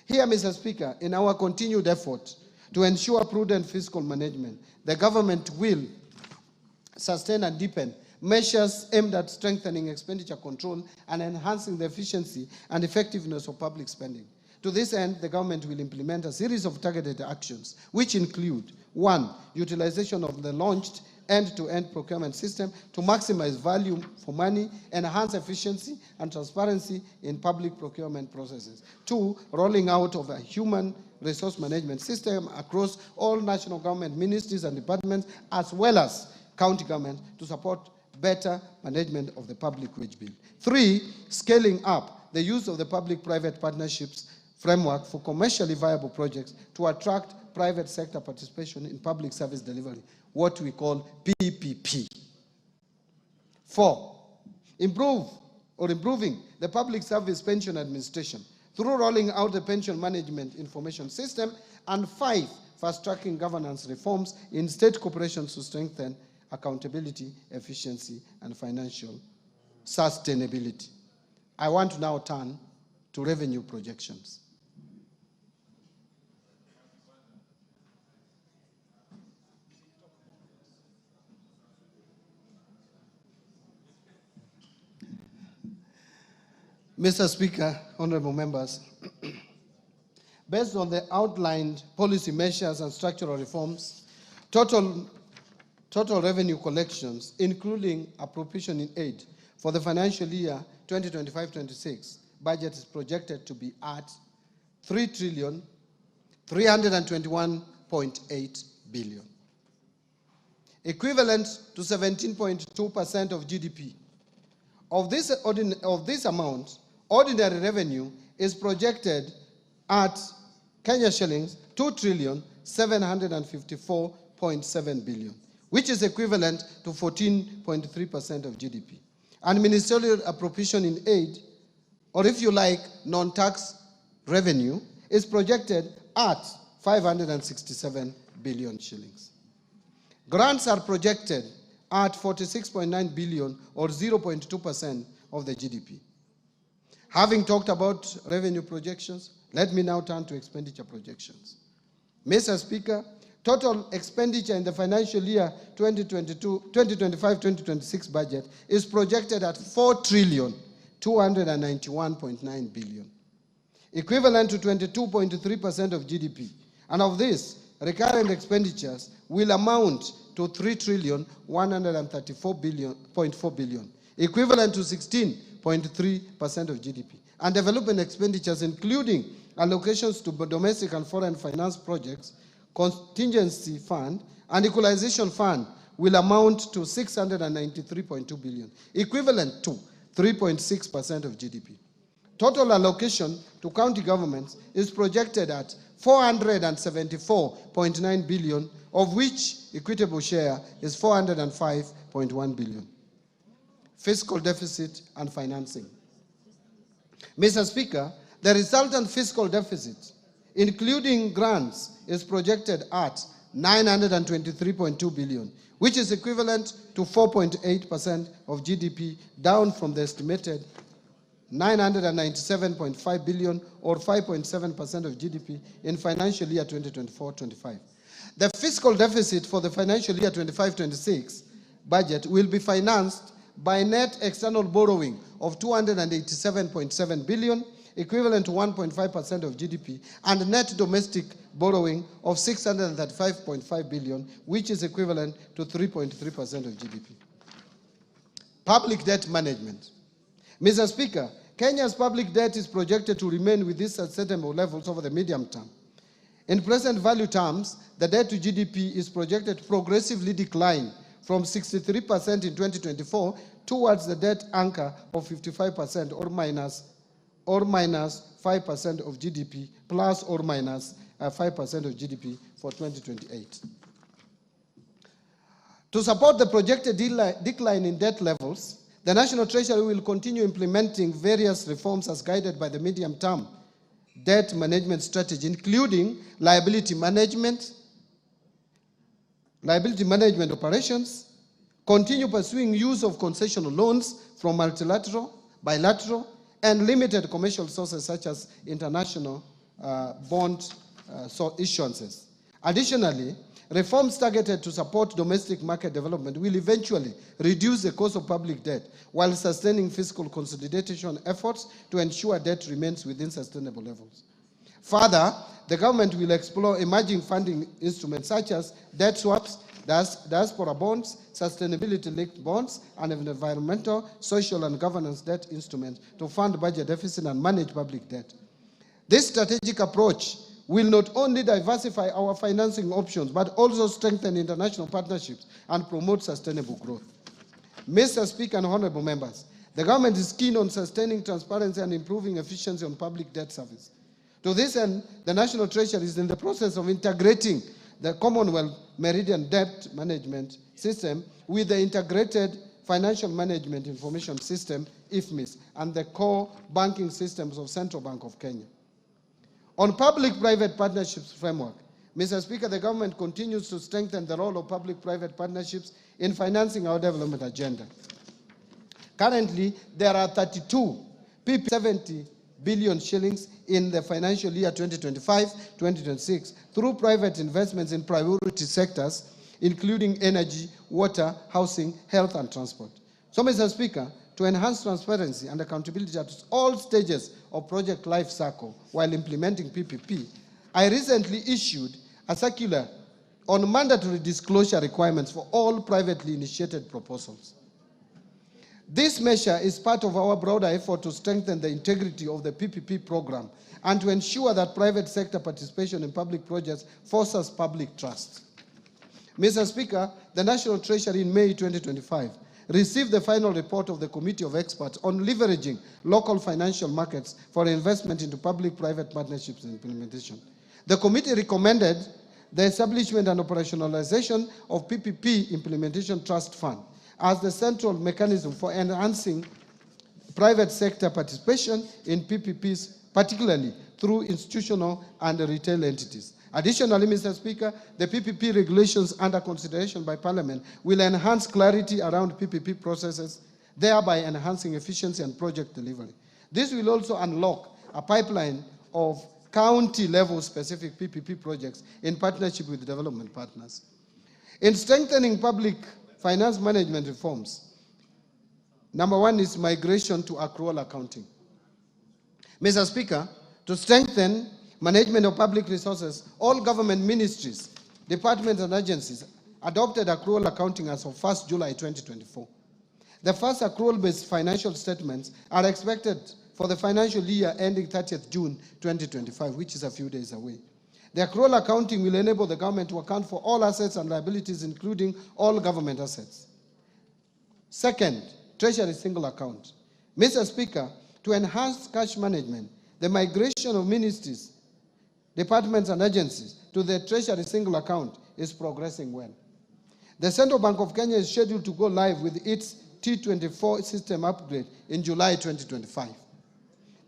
Here, Mr. Speaker, in our continued effort to ensure prudent fiscal management, the government will sustain and deepen measures aimed at strengthening expenditure control and enhancing the efficiency and effectiveness of public spending. To this end, the government will implement a series of targeted actions, which include: 1, utilization of the launched end-to-end procurement system to maximize value for money, enhance efficiency and transparency in public procurement processes. 2, rolling out of a human resource management system across all national government ministries and departments, as well as county government, to support better management of the public wage bill. 3, scaling up the use of the public-private partnerships framework for commercially viable projects to attract private sector participation in public service delivery, what we call PPP. 4, improving the public service pension administration through rolling out the pension management information system. And 5, fast-tracking governance reforms in state corporations to strengthen accountability, efficiency, and financial sustainability. I want to now turn to revenue projections. Mr. Speaker, honorable members, based on the outlined policy measures and structural reforms, total revenue collections, including appropriation in aid, for the financial year 2025-26 budget is projected to be at 3,321.8 billion, equivalent to 17.2% of GDP. Of this amount, ordinary revenue is projected at Kenya shillings 2,754.7 billion, which is equivalent to 14.3% of GDP. And ministerial appropriation in aid, or if you like, non-tax revenue, is projected at 567 billion shillings. Grants are projected at 46.9 billion, or 0.2% of the GDP. Having talked about revenue projections, let me now turn to expenditure projections. Mr. Speaker, total expenditure in the financial year 2025-2026 budget is projected at 4,291.9 billion, equivalent to 22.3% of GDP. And of this, recurrent expenditures will amount to 3,134.4 billion, equivalent to 16.3% of GDP. And development expenditures, including allocations to domestic and foreign finance projects, contingency fund, and equalization fund, will amount to 693.2 billion, equivalent to 3.6% of GDP. Total allocation to county governments is projected at 474.9 billion, of which equitable share is 405.1 billion. Fiscal deficit and financing. Mr. Speaker, the resultant fiscal deficit, including grants, is projected at 923.2 billion, which is equivalent to 4.8% of GDP, down from the estimated 997.5 billion, or 5.7% of GDP in financial year 2024-25. The fiscal deficit for the financial year 25-26 budget will be financed by net external borrowing of 287.7 billion, equivalent to 1.5% of GDP, and net domestic borrowing of 635.5 billion, which is equivalent to 3.3% of GDP. Public debt management. Mr. Speaker, Kenya's public debt is projected to remain with these sustainable levels over the medium term. In present value terms, the debt to GDP is projected to progressively decline from 63% in 2024 towards the debt anchor of 55%, or minus 5% of GDP, plus or minus 5% of GDP for 2028. To support the projected decline in debt levels, The National Treasury will continue implementing various reforms as guided by the medium-term debt management strategy, including liability management operations, continue pursuing use of concessional loans from multilateral, bilateral, and limited commercial sources such as international bond issuances. Additionally, reforms targeted to support domestic market development will eventually reduce the cost of public debt while sustaining fiscal consolidation efforts to ensure debt remains within sustainable levels. Further, the government will explore emerging funding instruments such as debt swaps, diaspora bonds, sustainability-linked bonds, and environmental, social, and governance debt instruments to fund budget deficit and manage public debt. This strategic approach will not only diversify our financing options, but also strengthen international partnerships and promote sustainable growth. Mr. Speaker and honorable members, the government is keen on sustaining transparency and improving efficiency on public debt service. To this end, the National Treasury is in the process of integrating the Commonwealth Meridian Debt Management System with the Integrated Financial Management Information System, IFMIS, and the core banking systems of Central Bank of Kenya. On public-private partnerships framework, Mr. Speaker, the government continues to strengthen the role of public-private partnerships in financing our development agenda. Currently, there are 32 PP 70 billion shillings in the financial year 2025-2026 through private investments in priority sectors, including energy, water, housing, health, and transport. So, Mr. Speaker, to enhance transparency and accountability at all stages of project life cycle while implementing PPP, I recently issued a circular on mandatory disclosure requirements for all privately initiated proposals. This measure is part of our broader effort to strengthen the integrity of the PPP program and to ensure that private sector participation in public projects fosters public trust. Mr. Speaker, the National Treasury in May 2025 received the final report of the Committee of Experts on leveraging local financial markets for investment into public-private partnerships and implementation. The committee recommended the establishment and operationalization of PPP Implementation Trust Fund as the central mechanism for enhancing private sector participation in PPPs, particularly through institutional and retail entities. Additionally, Mr. Speaker, the PPP regulations under consideration by Parliament will enhance clarity around PPP processes, thereby enhancing efficiency and project delivery. This will also unlock a pipeline of county-level specific PPP projects in partnership with development partners. In strengthening public finance management reforms, number one is migration to accrual accounting. Mr. Speaker, to strengthen management of public resources, all government ministries, departments, and agencies adopted accrual accounting as of 1st July 2024. The first accrual-based financial statements are expected for the financial year ending 30th June 2025, which is a few days away. The accrual accounting will enable the government to account for all assets and liabilities, including all government assets. Second, Treasury single account. Mr. Speaker, to enhance cash management, the migration of ministries, departments, and agencies to the Treasury single account is progressing well. The Central Bank of Kenya is scheduled to go live with its T24 system upgrade in July 2025.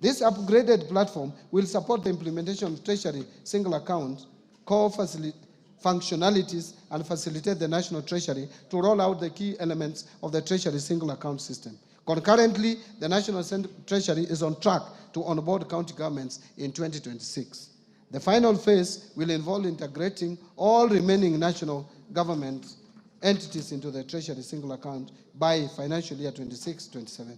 This upgraded platform will support the implementation of Treasury single account core functionalities and facilitate the National Treasury to roll out the key elements of the Treasury single account system. Concurrently, the National Treasury is on track to onboard county governments in 2026. The final phase will involve integrating all remaining national government entities into the Treasury single account by financial year 26-27.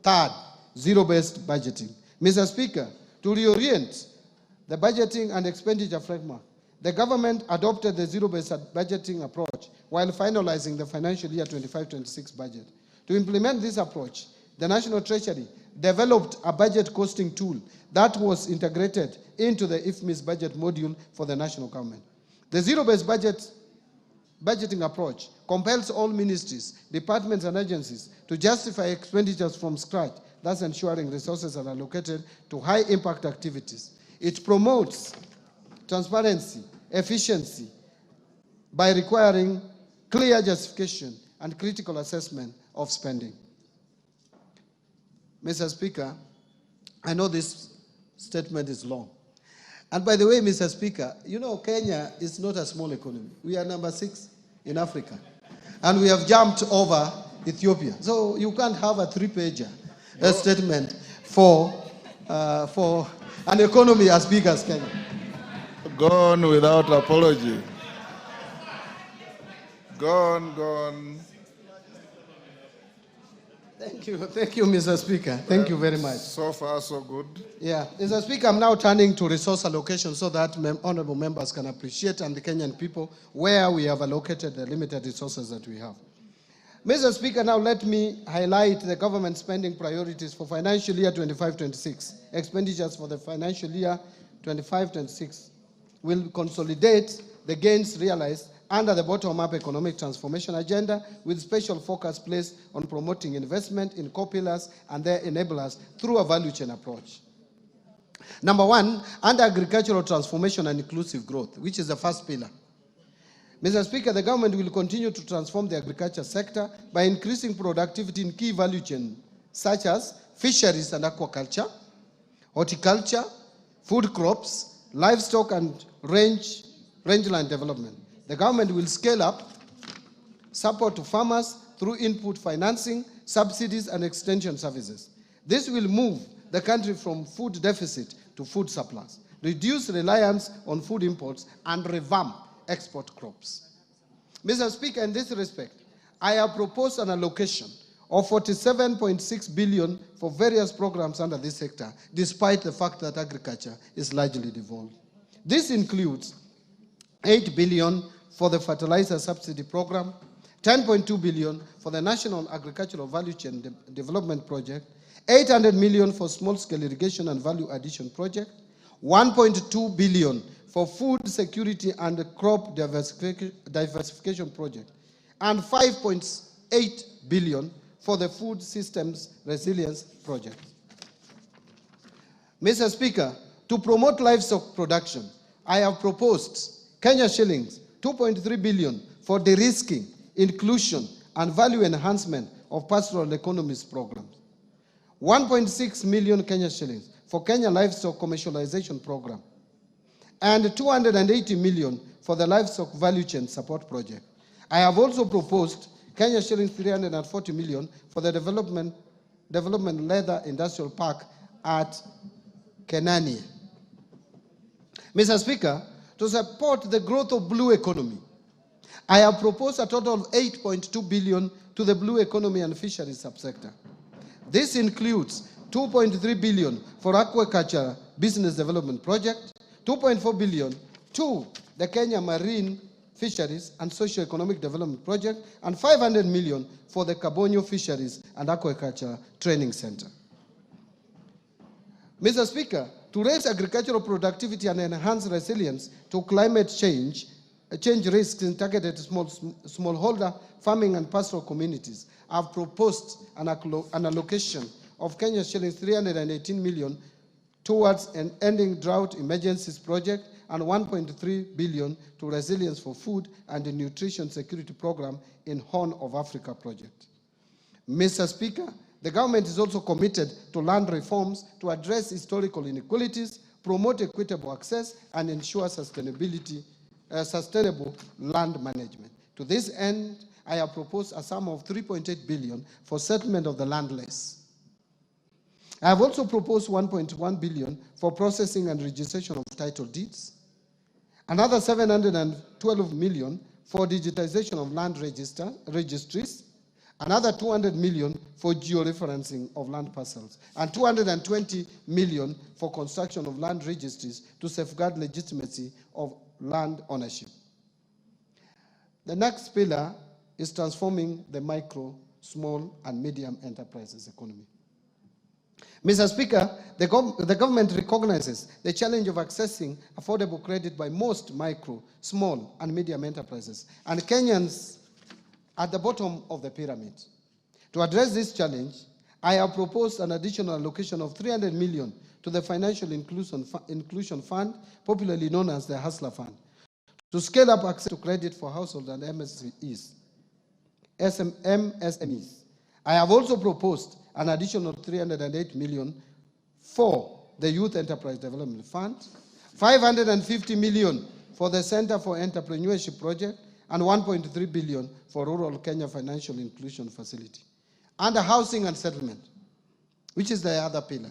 Third, zero-based budgeting. Mr. Speaker, to reorient the budgeting and expenditure framework, the government adopted the zero-based budgeting approach while finalizing the financial year 25-26 budget. To implement this approach, the National Treasury developed a budget costing tool that was integrated into the IFMIS budget module for the national government. The zero-based budgeting approach compels all ministries, departments, and agencies to justify expenditures from scratch, thus ensuring resources are allocated to high-impact activities. It promotes transparency, efficiency, by requiring clear justification and critical assessment of spending. Mr. Speaker, I know this statement is long. And by the way, Mr. Speaker, you know Kenya is not a small economy. We are number 6 in Africa. And we have jumped over Ethiopia. So you can't have a 3-pager statement for an economy as big as Kenya. Gone without apology. Gone. Thank you, Mr. Speaker. Thank you very much. So far, so good. Yeah, Mr. Speaker, I'm now turning to resource allocation so that honorable members can appreciate and the Kenyan people where we have allocated the limited resources that we have. Mr. Speaker, now let me highlight the government spending priorities for financial year 25-26. Expenditures for the financial year 25-26 will consolidate the gains realized under the bottom-up economic transformation agenda, with special focus placed on promoting investment in core pillars and their enablers through a value chain approach. Number 1, under agricultural transformation and inclusive growth, which is the first pillar. Mr. Speaker, the government will continue to transform the agriculture sector by increasing productivity in key value chains, such as fisheries and aquaculture, horticulture, food crops, livestock and rangeland development. The government will scale up support to farmers through input financing, subsidies, and extension services. This will move the country from food deficit to food surplus, reduce reliance on food imports, and revamp export crops. Mr. Speaker, in this respect, I have proposed an allocation of 47.6 billion for various programs under this sector, despite the fact that agriculture is largely devolved. This includes 8 billion for the fertilizer subsidy program, 10.2 billion for the National Agricultural Value Chain Development Project, 800 million for small-scale irrigation and value addition project, 1.2 billion for food security and crop diversification project, and 5.8 billion for the food systems resilience project. Mr. Speaker, to promote livestock production, I have proposed Kenya shillings 2.3 billion for de-risking, inclusion, and value enhancement of pastoral economies programs. 1.6 million Kenya shillings for Kenya Livestock Commercialization Program, and 280 million for the Livestock Value Chain Support Project. I have also proposed Kenya shillings 340 million for the development leather industrial park at Kenania. Mr. Speaker, to support the growth of blue economy, I have proposed a total of 8.2 billion to the blue economy and fisheries subsector. This includes 2.3 billion for aquaculture business development project, 2.4 billion to the Kenya Marine Fisheries and Socio-Economic Development Project, and 500 million for the Kabonyo Fisheries and Aquaculture Training Center. Mr. Speaker, to raise agricultural productivity and enhance resilience to climate change risks in targeted smallholder farming and pastoral communities, I've proposed an allocation of Kenya shillings 318 million towards an ending drought emergencies project and 1.3 billion to resilience for food and the nutrition security program in Horn of Africa project. Mr. Speaker, the government is also committed to land reforms to address historical inequalities, promote equitable access, and ensure sustainable land management. To this end, I have proposed a sum of 3.8 billion for settlement of the landless. I have also proposed 1.1 billion for processing and registration of title deeds, another 712 million for digitization of land registries, another 200 million for georeferencing of land parcels, and 220 million for construction of land registries to safeguard legitimacy of land ownership. The next pillar is transforming the micro, small, and medium enterprises economy. Mr. Speaker, the government recognizes the challenge of accessing affordable credit by most micro, small, and medium enterprises, and Kenyans at the bottom of the pyramid. To address this challenge, I have proposed an additional allocation of 300 million to the Financial Inclusion Fund, popularly known as the Hustler Fund, to scale up access to credit for households and MSMEs. I have also proposed an additional 308 million for the Youth Enterprise Development Fund, 550 million for the Center for Entrepreneurship Project, and 1.3 billion for Rural Kenya Financial Inclusion Facility. Under housing and settlement, which is the other pillar.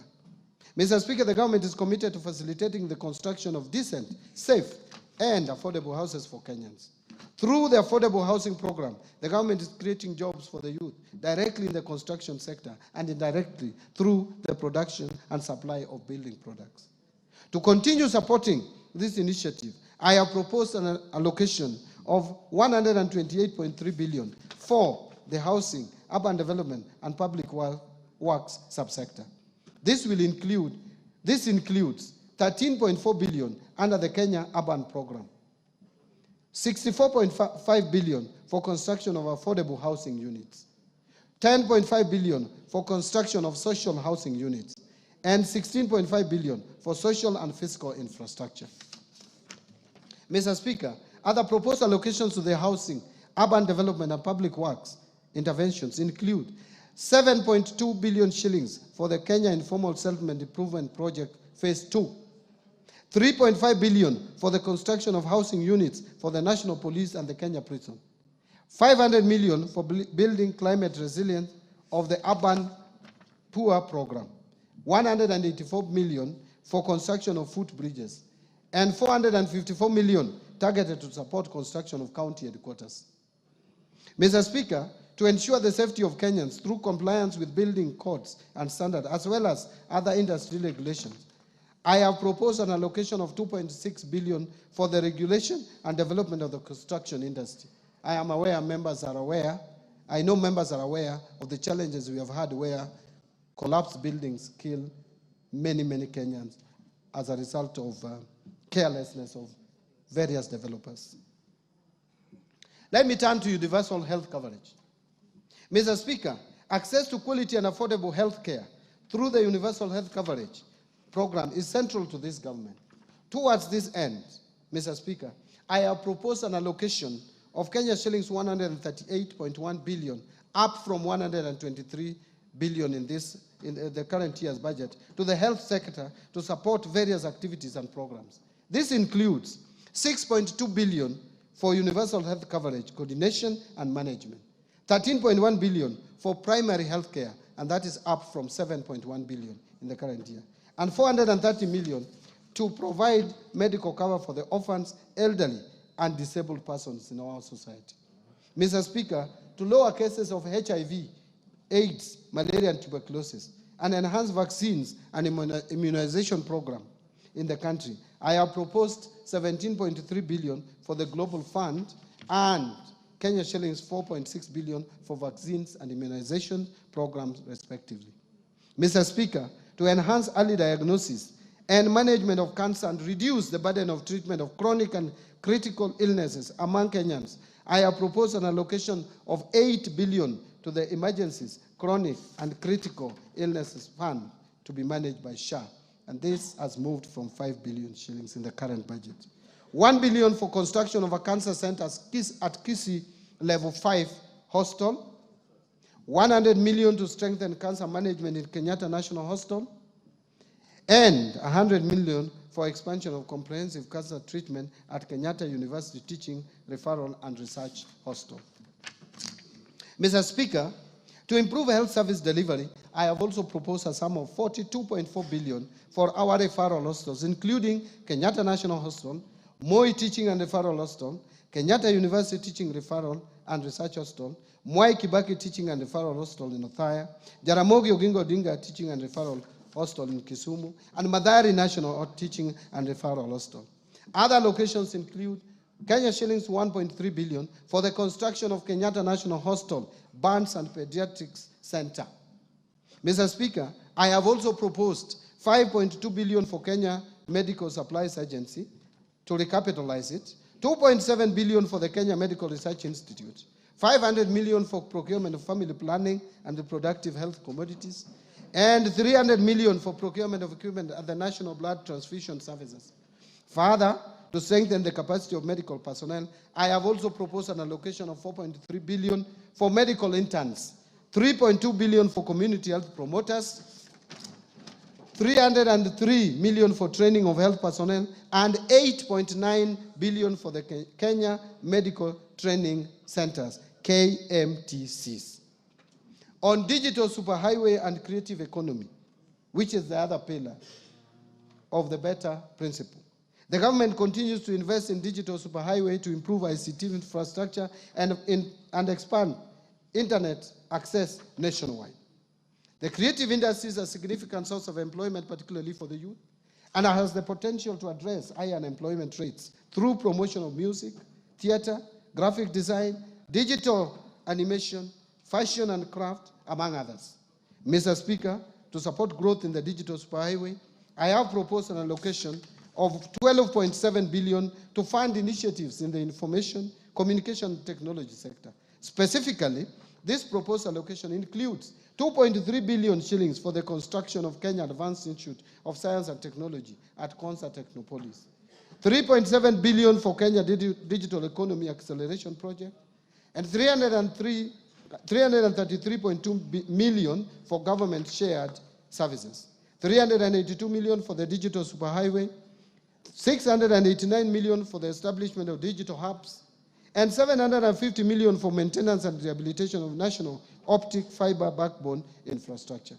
Mr. Speaker, the government is committed to facilitating the construction of decent, safe, and affordable houses for Kenyans. Through the affordable housing program, the government is creating jobs for the youth directly in the construction sector and indirectly through the production and supply of building products. To continue supporting this initiative, I have proposed an allocation of 128.3 billion for the housing, urban development, and public works subsector. This includes 13.4 billion under the Kenya Urban Program, 64.5 billion for construction of affordable housing units, 10.5 billion for construction of social housing units, and 16.5 billion for social and fiscal infrastructure. Mr. Speaker, other proposed allocations to the housing, urban development, and public works interventions include 7.2 billion shillings for the Kenya Informal Settlement Improvement Project Phase 2, 3.5 billion for the construction of housing units for the National Police and the Kenya Prison, 500 million for building climate resilience of the Urban Poor Program, 184 million for construction of footbridges, and 454 million targeted to support construction of county headquarters. Mr. Speaker, to ensure the safety of Kenyans through compliance with building codes and standards, as well as other industry regulations, I have proposed an allocation of 2.6 billion for the regulation and development of the construction industry. I am aware members are aware, I know members are aware of the challenges we have had where collapsed buildings kill many, many Kenyans as a result of carelessness of various developers. Let me turn to universal health coverage. Mr. Speaker, access to quality and affordable health care through the universal health coverage program is central to this government. Towards this end, Mr. Speaker, I have proposed an allocation of Kenya shillings 138.1 billion, up from 123 billion in the current year's budget, to the health sector to support various activities and programs. This includes 6.2 billion for universal health coverage, coordination and management, 13.1 billion for primary health care, and that is up from 7.1 billion in the current year, and 430 million to provide medical cover for the orphans, elderly, and disabled persons in our society. Mr. Speaker, to lower cases of HIV, AIDS, malaria, and tuberculosis, and enhance vaccines and immunization program in the country, I have proposed 17.3 billion for the Global Fund and Kenya shillings 4.6 billion for vaccines and immunization programs, respectively. Mr. Speaker, to enhance early diagnosis and management of cancer and reduce the burden of treatment of chronic and critical illnesses among Kenyans, I have proposed an allocation of 8 billion to the Emergencies, Chronic and Critical Illnesses Fund to be managed by SHA, and this has moved from 5 billion shillings in the current budget. 1 billion for construction of a cancer center at Kisii Level 5 Hospital, 100 million to strengthen cancer management in Kenyatta National Hospital, and 100 million for expansion of comprehensive cancer treatment at Kenyatta University Teaching, Referral and Research Hospital. Mr. Speaker, to improve health service delivery, I have also proposed a sum of 42.4 billion for our referral hospitals, including Kenyatta National Hospital, Moi Teaching and Referral Hospital, Kenyatta University Teaching, Referral and Research Hospital, Mwai Kibaki Teaching and Referral Hospital in Othaya, Jaramogi Oginga Odinga Teaching and Referral Hospital in Kisumu, and Mathare National Teaching and Referral Hospital. Other locations include Kenya shillings 1.3 billion for the construction of Kenyatta National Hospital, Burns and Pediatrics Center. Mr. Speaker, I have also proposed 5.2 billion for Kenya Medical Supplies Agency to recapitalize it, 2.7 billion for the Kenya Medical Research Institute, 500 million for procurement of family planning and reproductive health commodities, and 300 million for procurement of equipment at the National Blood Transfusion Services. Further, to strengthen the capacity of medical personnel, I have also proposed an allocation of 4.3 billion for medical interns 3.2 billion for community health promoters, 303 million for training of health personnel, and 8.9 billion for the Kenya Medical Training Centers, KMTCs. On digital superhighway and creative economy, which is the other pillar of the better principle, the government continues to invest in digital superhighway to improve ICT infrastructure and expand internet access nationwide. The creative industries are a significant source of employment, particularly for the youth, and has the potential to address high unemployment rates through promotion of music, theater, graphic design, digital animation, fashion and craft, among others. Mr. Speaker, to support growth in the digital superhighway, I have proposed an allocation of 12.7 billion to fund initiatives in the information, communication technology sector. Specifically, this proposed allocation includes 2.3 billion shillings for the construction of Kenya Advanced Institute of Science and Technology at Konza Technopolis, 3.7 billion for Kenya Digital Economy Acceleration Project, and 333.2 million for government shared services, 382 million for the digital superhighway, 689 million for the establishment of digital hubs, and 750 million for maintenance and rehabilitation of national optic fiber backbone infrastructure.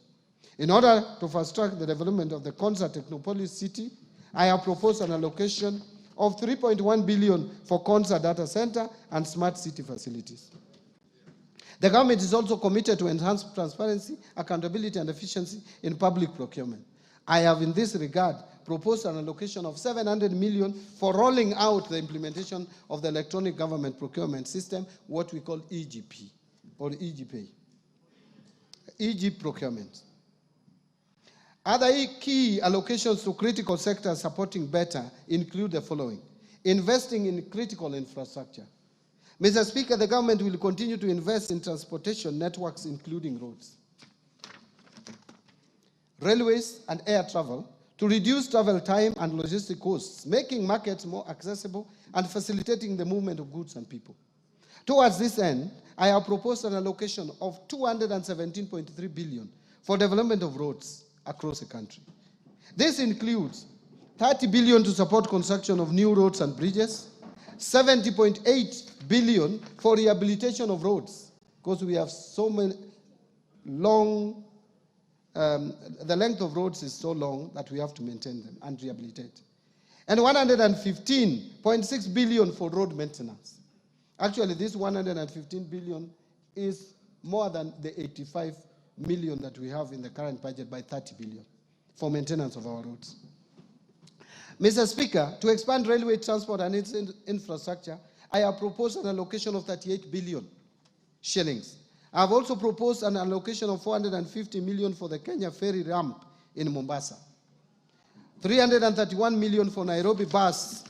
In order to fast-track the development of the Konza Technopolis city, I have proposed an allocation of 3.1 billion for Konza data center and smart city facilities. The government is also committed to enhance transparency, accountability, and efficiency in public procurement. I have, in this regard, proposed an allocation of 700 million for rolling out the implementation of the electronic government procurement system, what we call EGP, or EGP, procurement. Other key allocations to critical sectors supporting better include the following: investing in critical infrastructure. Mr. Speaker, the government will continue to invest in transportation networks, including roads, railways, and air travel, to reduce travel time and logistic costs, making markets more accessible and facilitating the movement of goods and people. Towards this end, I have proposed an allocation of 217.3 billion for development of roads across the country. This includes 30 billion to support construction of new roads and bridges, 70.8 billion for rehabilitation of roads, because we have so many long, the length of roads is so long that we have to maintain them and rehabilitate. And 115.6 billion for road maintenance. Actually, this 115 billion is more than the 85 million that we have in the current budget by 30 billion for maintenance of our roads. Mr. Speaker, to expand railway transport and its infrastructure, I have proposed an allocation of 38 billion shillings. I have also proposed an allocation of 450 million for the Kenya ferry ramp in Mombasa, 331 million for Nairobi bus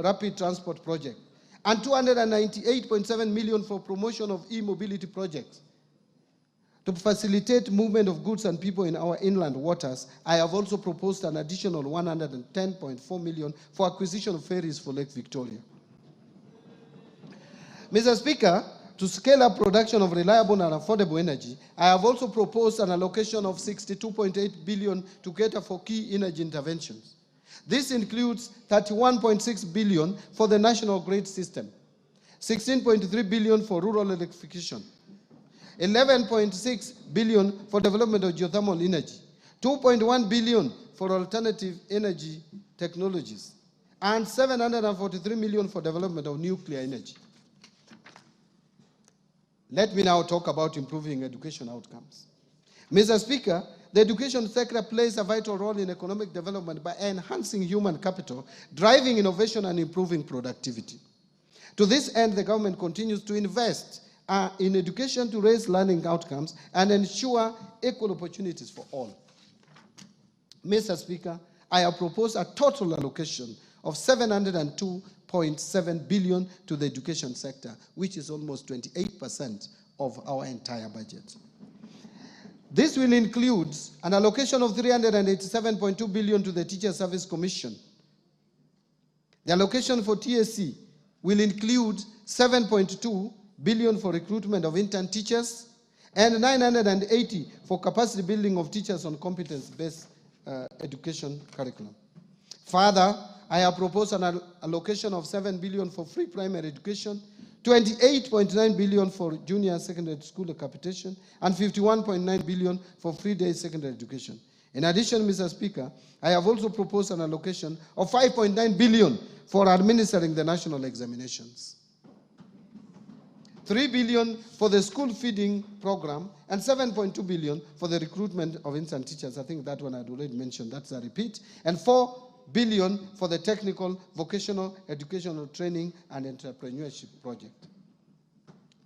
rapid transport project, and 298.7 million for promotion of e-mobility projects. To facilitate movement of goods and people in our inland waters, I have also proposed an additional 110.4 million for acquisition of ferries for Lake Victoria. Mr. Speaker, to scale up production of reliable and affordable energy, I have also proposed an allocation of 62.8 billion to cater for key energy interventions. This includes 31.6 billion for the national grid system, 16.3 billion for rural electrification, 11.6 billion for development of geothermal energy, 2.1 billion for alternative energy technologies, and 743 million for development of nuclear energy. Let me now talk about improving education outcomes. Mr. Speaker, the education sector plays a vital role in economic development by enhancing human capital, driving innovation, and improving productivity. To this end, the government continues to invest in education to raise learning outcomes and ensure equal opportunities for all. Mr. Speaker, I have proposed a total allocation of 702.7 billion to the education sector, which is almost 28% of our entire budget. This will include an allocation of 387.2 billion to the Teacher Service Commission. The allocation for TSC will include 7.2 billion for recruitment of intern teachers and 980 for capacity building of teachers on competence-based education curriculum. Further, I have proposed an allocation of 7 billion for free primary education, 28.9 billion for junior secondary school capitation, and 51.9 billion for free day secondary education. In addition, Mr. Speaker, I have also proposed an allocation of 5.9 billion for administering the national examinations, 3 billion for the school feeding program, and 7.2 billion for the recruitment of instant teachers. I think that one I'd already mentioned, that's a repeat, and 4 billion for the technical, vocational, educational training and entrepreneurship project.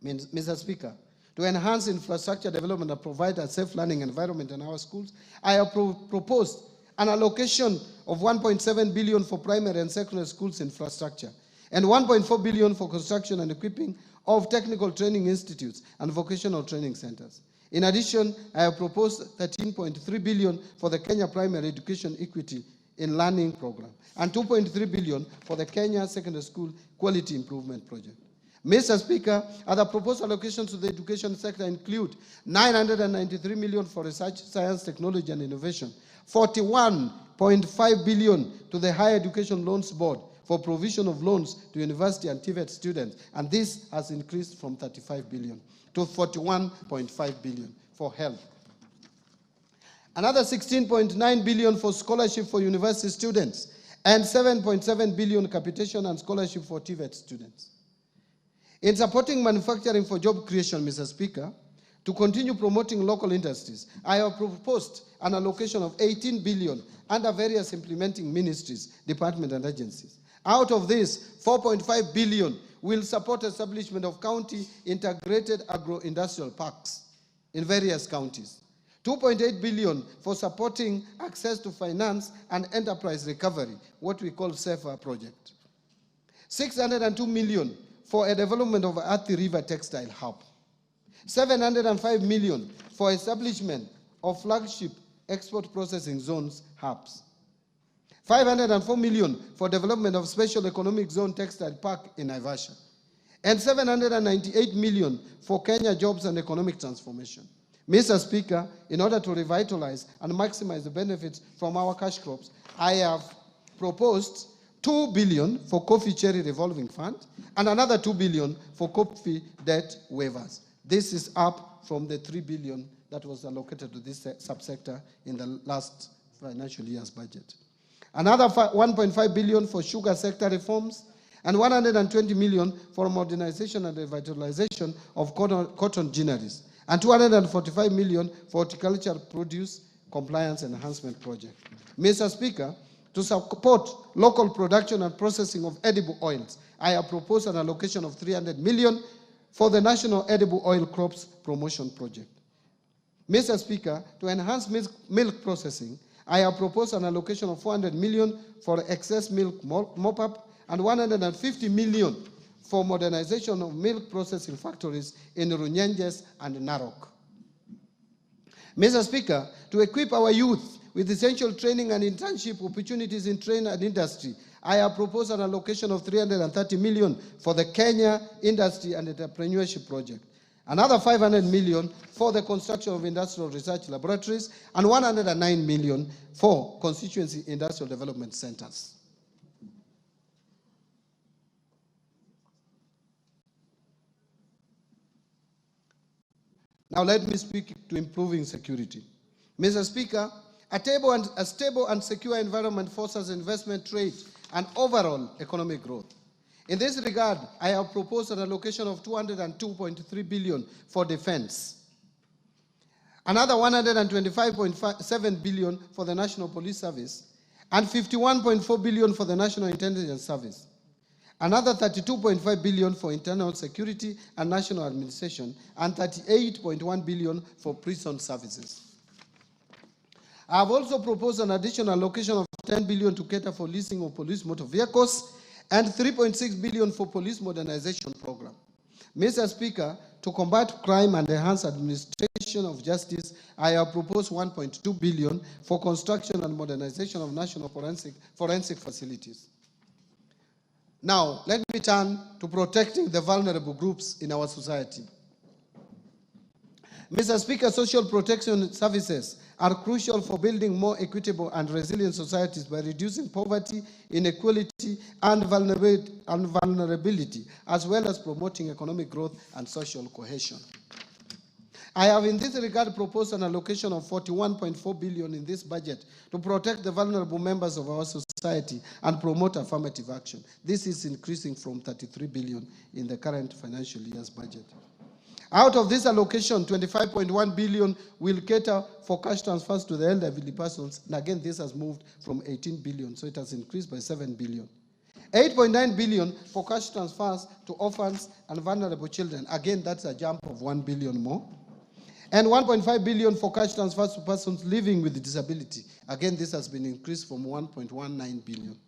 Mr. Speaker, to enhance infrastructure development and provide a safe learning environment in our schools, I have proposed an allocation of 1.7 billion for primary and secondary schools infrastructure, and 1.4 billion for construction and equipping of technical training institutes and vocational training centers. In addition, I have proposed 13.3 billion for the Kenya Primary Education Equity in Learning Program, and 2.3 billion for the Kenya Secondary School Quality Improvement Project. Mr. Speaker, other proposed allocations to the education sector include 993 million for research, science, technology, and innovation, 41.5 billion to the Higher Education Loans Board for provision of loans to university and TVET students, and this has increased from 35 billion to 41.5 billion for health. Another 16.9 billion for scholarship for university students, and 7.7 billion capitation and scholarship for TVET students. In supporting manufacturing for job creation, Mr. Speaker, to continue promoting local industries, I have proposed an allocation of 18 billion under various implementing ministries, departments, and agencies. Out of this, 4.5 billion will support establishment of county integrated agro-industrial parks in various counties. 2.8 billion for supporting access to finance and enterprise recovery, what we call SAFER project. 602 million for a development of Athi River Textile Hub. 705 million for establishment of flagship export processing zones hubs. 504 million for development of special economic zone textile park in Naivasha. And 798 million for Kenya jobs and economic transformation. Mr. Speaker, in order to revitalize and maximize the benefits from our cash crops, I have proposed 2 billion for coffee cherry revolving fund and another 2 billion for coffee debt waivers. This is up from the 3 billion that was allocated to this subsector in the last financial year's budget. Another 1.5 billion for sugar sector reforms, and 120 million for modernization and revitalization of cotton ginneries, and 245 million for horticultural produce compliance enhancement project. Mr. Speaker, to support local production and processing of edible oils, I have proposed an allocation of 300 million for the National Edible Oil Crops Promotion Project. Mr. Speaker, to enhance milk processing, I have proposed an allocation of 400 million for excess milk mop-up and 150 million for modernization of milk processing factories in Runyenjes and Narok. Mr. Speaker, to equip our youth with essential training and internship opportunities in trade and industry, I have proposed an allocation of 330 million for the Kenya Industry and Entrepreneurship Project. Another 500 million for the construction of industrial research laboratories, and 109 million for constituency industrial development centers. Now let me speak to improving security. Mr. Speaker, a stable and secure environment fosters investment, trade, and overall economic growth. In this regard, I have proposed an allocation of 202.3 billion for defense, another 125.7 billion for the National Police Service, and 51.4 billion for the National Intelligence Service, another 32.5 billion for internal security and national administration, and 38.1 billion for prison services. I have also proposed an additional allocation of 10 billion to cater for leasing of police motor vehicles, and 3.6 billion for police modernization program. Mr. Speaker, to combat crime and enhance administration of justice, I have proposed 1.2 billion for construction and modernization of national forensic facilities. Now, let me turn to protecting the vulnerable groups in our society. Mr. Speaker, social protection services are crucial for building more equitable and resilient societies by reducing poverty, inequality, and vulnerability, as well as promoting economic growth and social cohesion. I have in this regard proposed an allocation of 41.4 billion in this budget to protect the vulnerable members of our society and promote affirmative action. This is increasing from 33 billion in the current financial year's budget. Out of this allocation, 25.1 billion will cater for cash transfers to the elderly persons. And again, this has moved from 18 billion, so it has increased by 7 billion. 8.9 billion for cash transfers to orphans and vulnerable children. Again, that's a jump of 1 billion more. And 1.5 billion for cash transfers to persons living with disability. Again, this has been increased from 1.19 billion.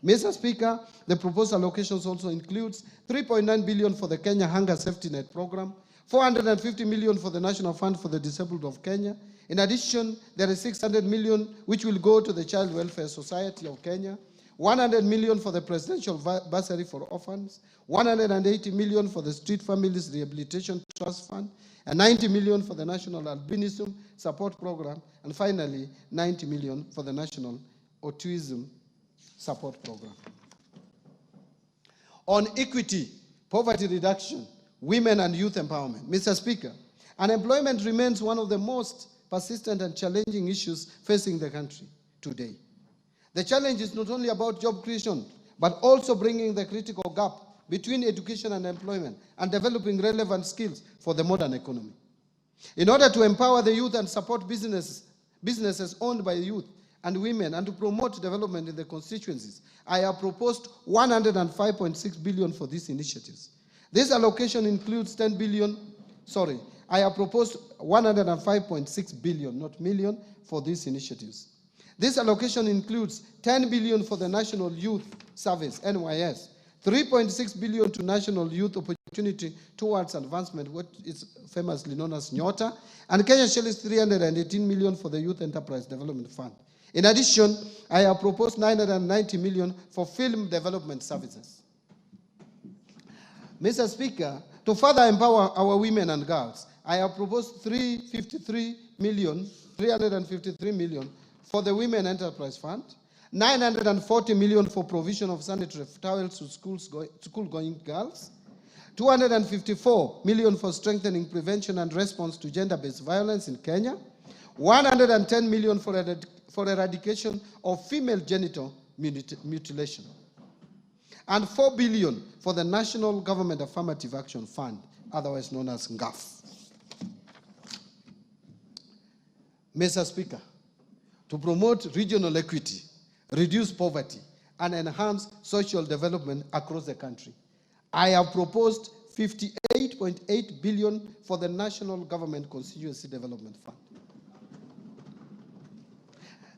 Mr. Speaker, the proposed allocations also includes 3.9 billion for the Kenya Hunger Safety Net Program, 450 million for the National Fund for the Disabled of Kenya. In addition, there is 600 million which will go to the Child Welfare Society of Kenya, 100 million for the Presidential Bursary for Orphans, 180 million for the Street Families Rehabilitation Trust Fund, and 90 million for the National Albinism Support Program, and finally, 90 million for the National Autism Support Program. On equity, poverty reduction, women and youth empowerment. Mr. Speaker, unemployment remains one of the most persistent and challenging issues facing the country today. The challenge is not only about job creation, but also bringing the critical gap between education and employment and developing relevant skills for the modern economy. In order to empower the youth and support businesses owned by youth and women and to promote development in the constituencies, I have proposed 105.6 billion for these initiatives. This allocation includes 10 billion, I have proposed 105.6 billion, not million, for these initiatives. This allocation includes 10 billion for the National Youth Service, NYS, 3.6 billion to National Youth Opportunity Towards Advancement, what is famously known as NYOTA, and Kenya shillings 318 million for the Youth Enterprise Development Fund. In addition, I have proposed 990 million for film development services. Mr. Speaker, to further empower our women and girls, I have proposed 353 million for the Women Enterprise Fund, 940 million for provision of sanitary towels to school-going girls, 254 million for strengthening prevention and response to gender-based violence in Kenya, 110 million for eradication of female genital mutilation, and 4 billion for the National Government Affirmative Action Fund, otherwise known as NGAF. Mr. Speaker, to promote regional equity, reduce poverty, and enhance social development across the country, I have proposed 58.8 billion for the National Government Constituency Development Fund,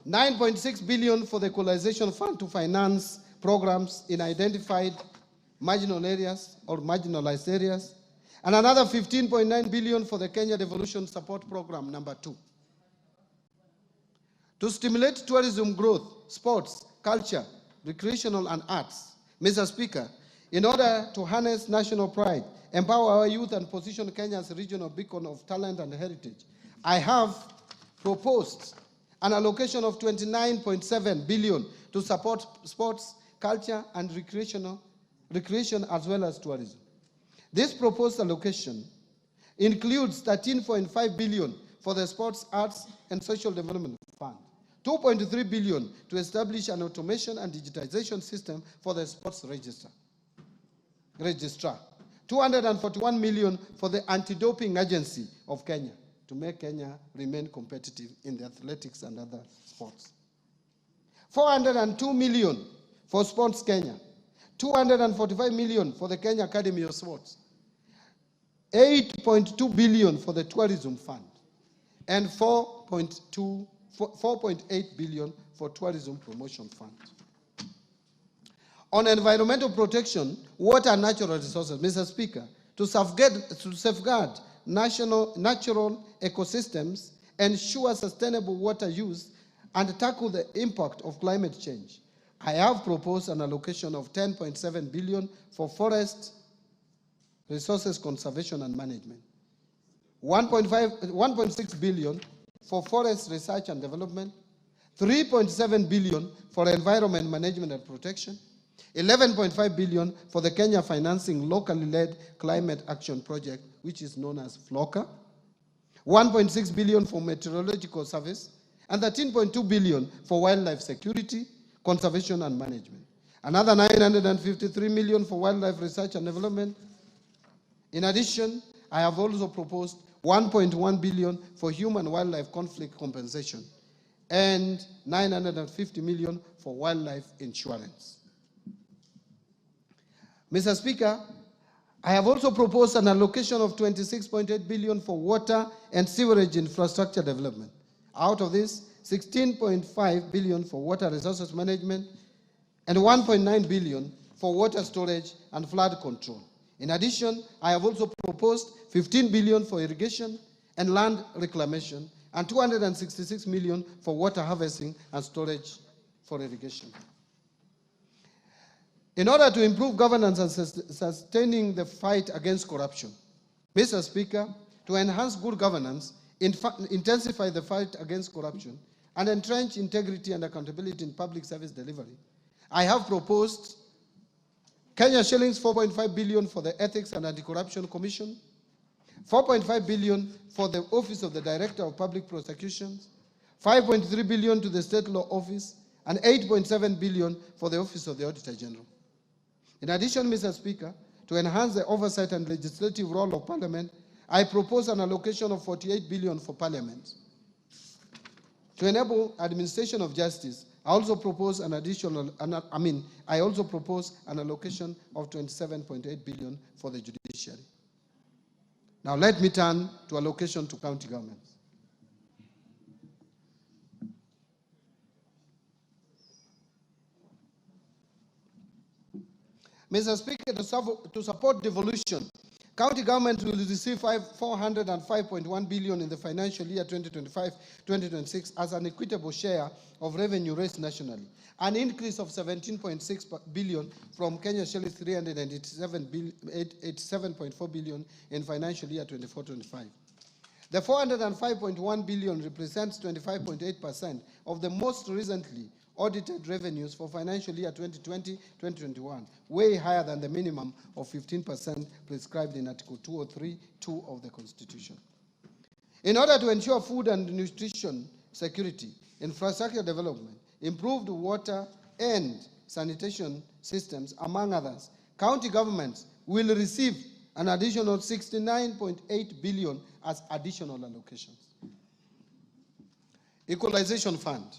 9.6 billion for the Equalization Fund to finance programs in identified marginal areas or marginalized areas, and another 15.9 billion for the Kenya Devolution Support Program number 2. To stimulate tourism growth, sports, culture, recreational, and arts, Mr. Speaker, in order to harness national pride, empower our youth, and position Kenya as a regional beacon of talent and heritage, I have proposed an allocation of 29.7 billion to support sports, culture, and recreation as well as tourism. This proposed allocation includes 13.5 billion for the Sports, Arts, and Social Development Fund, 2.3 billion to establish an automation and digitization system for the sports registrar, 241 million for the Anti-Doping Agency of Kenya to make Kenya remain competitive in the athletics and other sports, 402 million for Sports Kenya, 245 million for the Kenya Academy of Sports, 8.2 billion for the Tourism Fund, and 4.8 billion for Tourism Promotion Fund. On environmental protection, water and natural resources, Mr. Speaker, to safeguard natural ecosystems, ensure sustainable water use, and tackle the impact of climate change, I have proposed an allocation of 10.7 billion for forest resources conservation and management. 1.6 billion for forest research and development, 3.7 billion for environment management and protection, 11.5 billion for the Kenya Financing Locally Led Climate Action Project, which is known as FLOCA, 1.6 billion for meteorological service, and 13.2 billion for wildlife security, conservation and management. Another 953 million for wildlife research and development. In addition, I have also proposed 1.1 billion for human wildlife conflict compensation and 950 million for wildlife insurance. Mr. Speaker, I have also proposed an allocation of 26.8 billion for water and sewerage infrastructure development. Out of this, 16.5 billion for water resources management and 1.9 billion for water storage and flood control. In addition, I have also proposed 15 billion for irrigation and land reclamation and 266 million for water harvesting and storage for irrigation. In order to improve governance and sustaining the fight against corruption, Mr. Speaker, to enhance good governance, intensify the fight against corruption, and entrench integrity and accountability in public service delivery, I have proposed Kenya shillings 4.5 billion for the Ethics and Anti-Corruption Commission, 4.5 billion for the Office of the Director of Public Prosecutions, 5.3 billion to the State Law Office, and 8.7 billion for the Office of the Auditor General. In addition, Mr. Speaker, to enhance the oversight and legislative role of Parliament, I propose an allocation of 48 billion for Parliament. To enable administration of justice, I also propose an allocation of 27.8 billion for the judiciary. Now let me turn to allocation to county governments. Mr. Speaker, to support devolution, county governments will receive 405.1 billion in the financial year 2025-2026 as an equitable share of revenue raised nationally, an increase of 17.6 billion from Kenya shillings 387.4 billion in financial year 24-25. The 405.1 billion represents 25.8% of the most recently audited revenues for financial year 2020-2021, way higher than the minimum of 15% prescribed in Article 203(2) of the Constitution. In order to ensure food and nutrition security, infrastructure development, improved water and sanitation systems, among others, county governments will receive an additional 69.8 billion as additional allocations. Equalization Fund.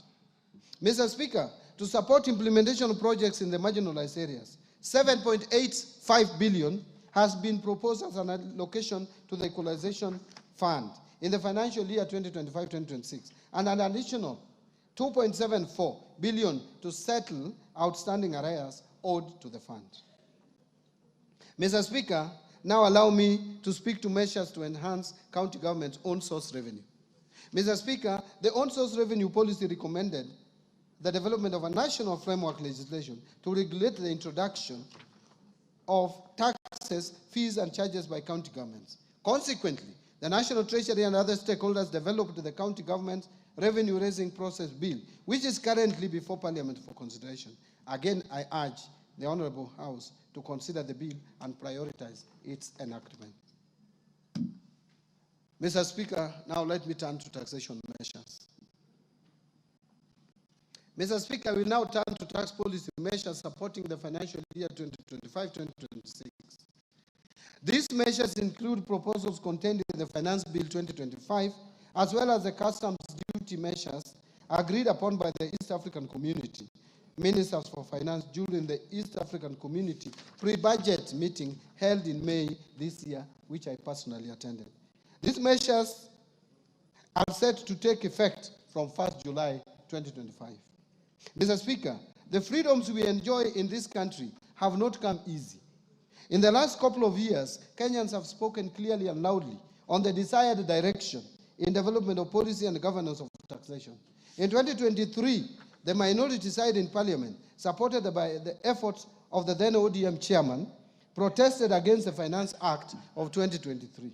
Mr. Speaker, to support implementation projects in the marginalized areas, 7.85 billion has been proposed as an allocation to the Equalization Fund in the financial year 2025-2026, and an additional 2.74 billion to settle outstanding arrears owed to the fund. Mr. Speaker, now allow me to speak to measures to enhance county government's own source revenue. Mr. Speaker, the own source revenue policy recommended the development of a national framework legislation to regulate the introduction of taxes, fees, and charges by county governments. Consequently, the National Treasury and other stakeholders developed the County Government Revenue Raising Process Bill, which is currently before Parliament for consideration. Again, I urge the Honorable House to consider the bill and prioritize its enactment. Mr. Speaker, now let me turn to taxation measures. Mr. Speaker, we now turn to tax policy measures supporting the financial year 2025-2026. These measures include proposals contained in the Finance Bill 2025, as well as the customs duty measures agreed upon by the East African Community Ministers for Finance during the East African Community pre-budget meeting held in May this year, which I personally attended. These measures are set to take effect from 1st July 2025. Mr. Speaker, the freedoms we enjoy in this country have not come easy. In the last couple of years, Kenyans have spoken clearly and loudly on the desired direction in development of policy and governance of taxation. In 2023, the minority side in Parliament, supported by the efforts of the then ODM chairman, protested against the Finance Act of 2023.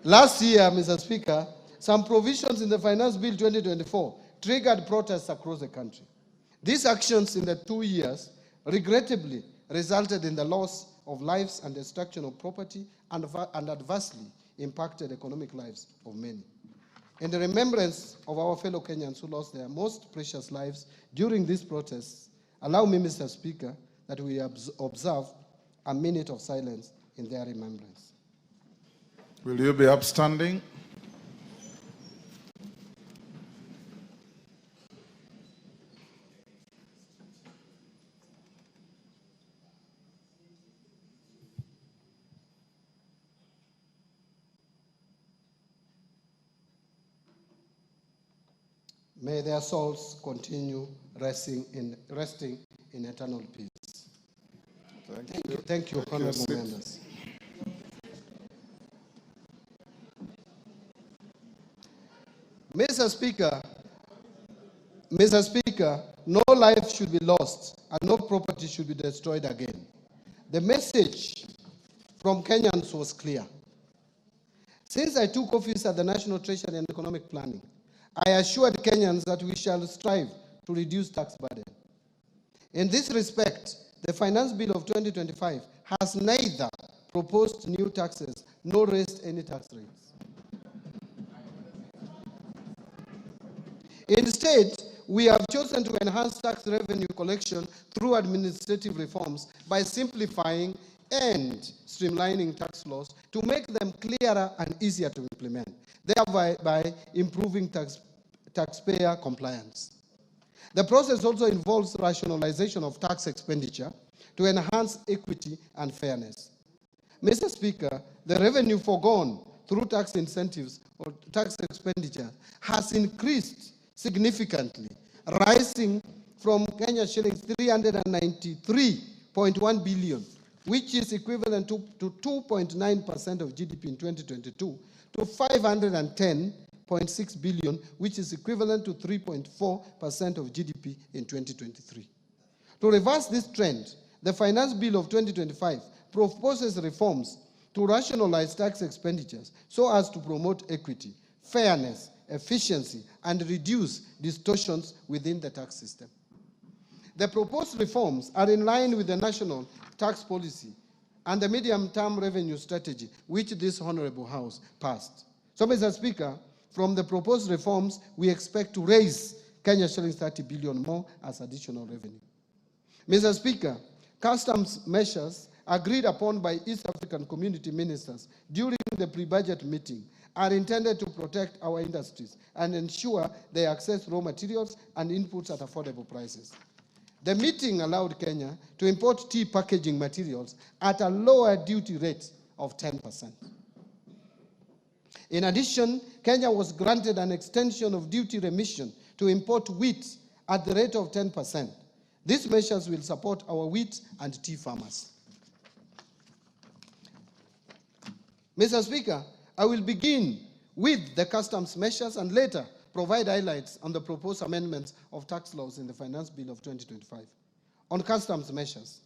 Last year, Mr. Speaker, some provisions in the Finance Bill 2024 triggered protests across the country. These actions in the 2 years regrettably resulted in the loss of lives and destruction of property and adversely impacted economic lives of many. In the remembrance of our fellow Kenyans who lost their most precious lives during these protests, allow me, Mr. Speaker, that we observe a minute of silence in their remembrance. Will you be upstanding? May their souls continue resting in eternal peace. Thank you, honorable members. Mr. Speaker, no life should be lost and no property should be destroyed again. The message from Kenyans was clear. Since I took office at the National Treasury and Economic Planning, I assured Kenyans that we shall strive to reduce tax burden. In this respect, the Finance Bill of 2025 has neither proposed new taxes nor raised any tax rates. Instead, we have chosen to enhance tax revenue collection through administrative reforms by simplifying and streamlining tax laws to make them clearer and easier to implement, thereby by improving taxpayer compliance. The process also involves rationalization of tax expenditure to enhance equity and fairness. Mr. Speaker, the revenue foregone through tax incentives or tax expenditure has increased significantly, rising from Kenya shillings 393.1 billion, which is equivalent to 2.9% of GDP in 2022, to 510.6 billion, which is equivalent to 3.4% of GDP in 2023. To reverse this trend, the Finance Bill of 2025 proposes reforms to rationalize tax expenditures so as to promote equity, fairness, efficiency, and reduce distortions within the tax system. The proposed reforms are in line with the national tax policy and the medium-term revenue strategy, which this Honorable House passed. So, Mr. Speaker, from the proposed reforms, we expect to raise Kenya shillings 30 billion more as additional revenue. Mr. Speaker, customs measures agreed upon by East African community ministers during the pre-budget meeting are intended to protect our industries and ensure they access raw materials and inputs at affordable prices. The meeting allowed Kenya to import tea packaging materials at a lower duty rate of 10%. In addition, Kenya was granted an extension of duty remission to import wheat at the rate of 10%. These measures will support our wheat and tea farmers. Mr. Speaker, I will begin with the customs measures and later provide highlights on the proposed amendments of tax laws in the Finance Bill of 2025. On customs measures,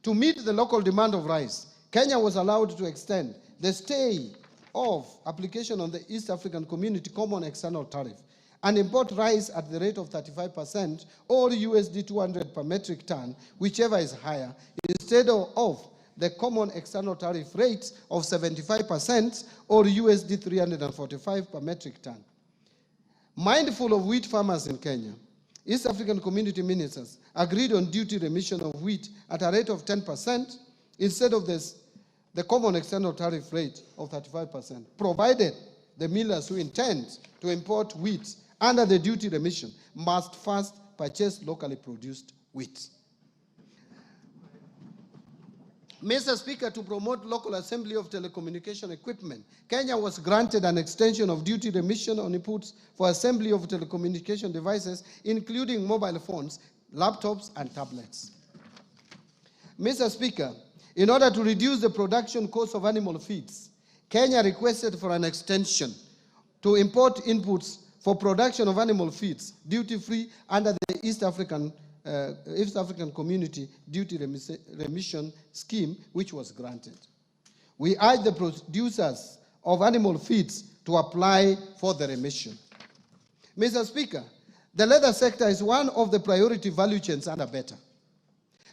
to meet the local demand of rice, Kenya was allowed to extend the stay of application on the East African Community Common External Tariff and import rice at the rate of 35% or USD 200 per metric ton, whichever is higher, instead of the common external tariff rate of 75% or USD 345 per metric ton. Mindful of wheat farmers in Kenya, East African community ministers agreed on duty remission of wheat at a rate of 10% instead of the common external tariff rate of 35%, provided the millers who intend to import wheat under the duty remission must first purchase locally produced wheat. Mr. Speaker, to promote local assembly of telecommunication equipment, Kenya was granted an extension of duty remission on inputs for assembly of telecommunication devices, including mobile phones, laptops, and tablets. Mr. Speaker, in order to reduce the production cost of animal feeds, Kenya requested for an extension to import inputs for production of animal feeds duty-free under the East African Community Duty Remission Scheme, which was granted. We urge the producers of animal feeds to apply for the remission. Mr. Speaker, the leather sector is one of the priority value chains under BETA.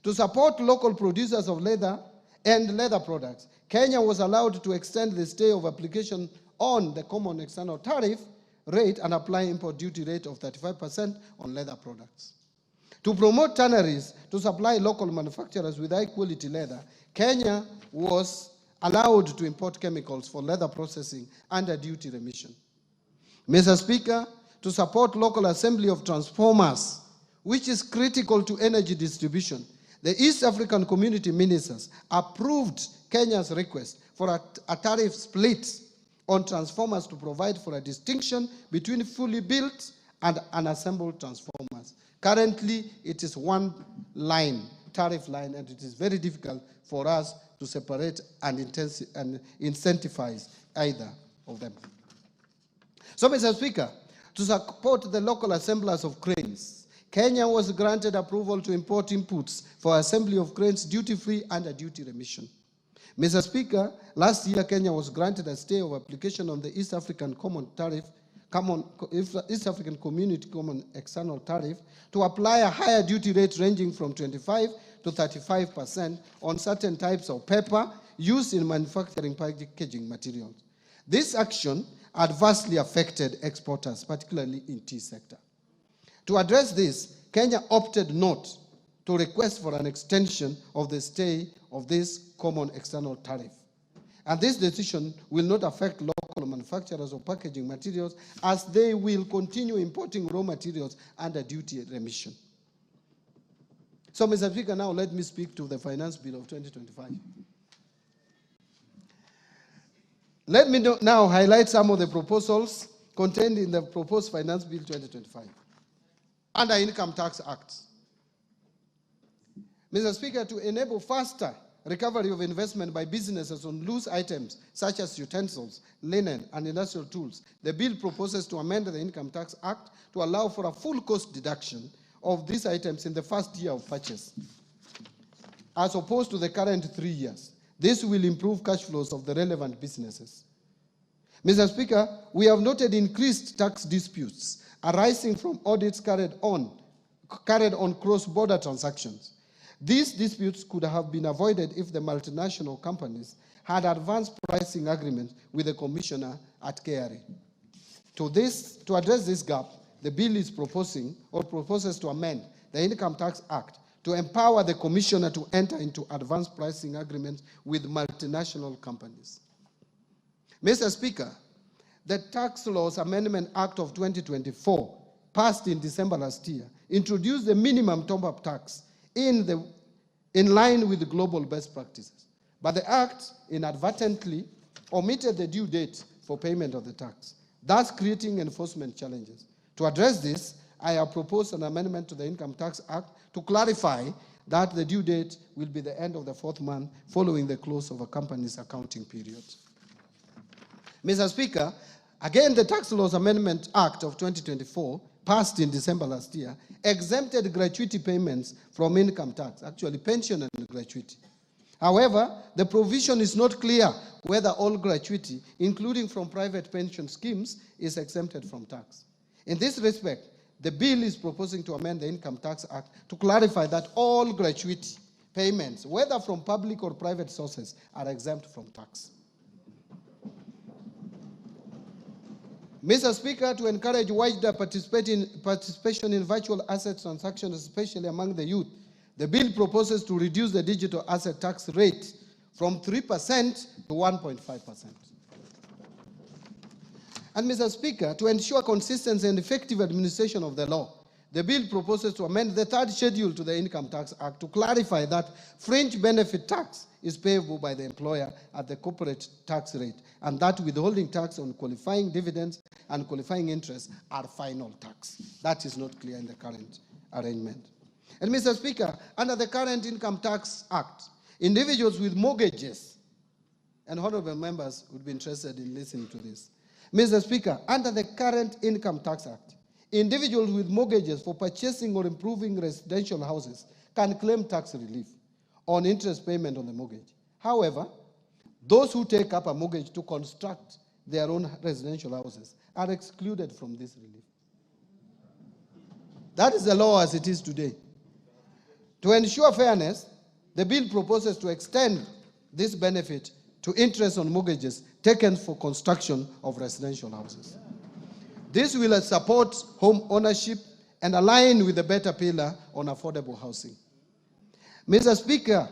To support local producers of leather and leather products, Kenya was allowed to extend the stay of application on the common external tariff rate and apply import duty rate of 35% on leather products. To promote tanneries to supply local manufacturers with high-quality leather, Kenya was allowed to import chemicals for leather processing under duty remission. Mr. Speaker, to support local assembly of transformers, which is critical to energy distribution, the East African Community Ministers approved Kenya's request for a tariff split on transformers to provide for a distinction between fully built and unassembled transformers. Currently, it is one line, tariff line, and it is very difficult for us to separate and incentivize either of them. So, Mr. Speaker, to support the local assemblers of cranes, Kenya was granted approval to import inputs for assembly of cranes duty-free under duty remission. Mr. Speaker, last year Kenya was granted a stay of application on the East African East African Community Common External Tariff to apply a higher duty rate ranging from 25 to 35% on certain types of paper used in manufacturing packaging materials. This action adversely affected exporters, particularly in tea sector. To address this, Kenya opted not to request for an extension of the stay of this common external tariff. And this decision will not affect local manufacturers of packaging materials, as they will continue importing raw materials under duty remission. So, Mr. Speaker, now let me speak to the Finance Bill of 2025. Let me now highlight some of the proposals contained in the proposed Finance Bill 2025. Under Income Tax Act. Mr. Speaker, to enable faster recovery of investment by businesses on loose items such as utensils, linen, and industrial tools, the bill proposes to amend the Income Tax Act to allow for a full cost deduction of these items in the first year of purchase, as opposed to the current 3 years. This will improve cash flows of the relevant businesses. Mr. Speaker, we have noted increased tax disputes arising from audits carried on cross-border transactions. These disputes could have been avoided if the multinational companies had advanced pricing agreements with the commissioner at KRA. To address this gap, the bill is proposes to amend the Income Tax Act to empower the commissioner to enter into advanced pricing agreements with multinational companies. Mr. Speaker, the Tax Laws Amendment Act of 2024, passed in December last year, introduced the minimum top-up tax in line with the global best practices. But the Act inadvertently omitted the due date for payment of the tax, thus creating enforcement challenges. To address this, I have proposed an amendment to the Income Tax Act to clarify that the due date will be the end of the 4th month following the close of a company's accounting period. Mr. Speaker, again, the Tax Laws Amendment Act of 2024, passed in December last year, exempted gratuity payments from income tax, actually pension and gratuity. However, the provision is not clear whether all gratuity, including from private pension schemes, is exempted from tax. In this respect, the bill is proposing to amend the Income Tax Act to clarify that all gratuity payments, whether from public or private sources, are exempt from tax. Mr. Speaker, to encourage wider participation in virtual asset transactions, especially among the youth, the bill proposes to reduce the digital asset tax rate from 3% to 1.5%. And Mr. Speaker, to ensure consistency and effective administration of the law, the bill proposes to amend the 3rd schedule to the Income Tax Act to clarify that fringe benefit tax is payable by the employer at the corporate tax rate, and that withholding tax on qualifying dividends and qualifying interest are final tax. That is not clear in the current arrangement. And Mr. Speaker, under the current Income Tax Act, individuals with mortgages, and honorable members would be interested in listening to this. Mr. Speaker, under the current Income Tax Act, individuals with mortgages for purchasing or improving residential houses can claim tax relief on interest payment on the mortgage. However, those who take up a mortgage to construct their own residential houses are excluded from this relief. That is the law as it is today. To ensure fairness, the bill proposes to extend this benefit to interest on mortgages taken for construction of residential houses. This will support home ownership and align with the better pillar on affordable housing. Mr. Speaker,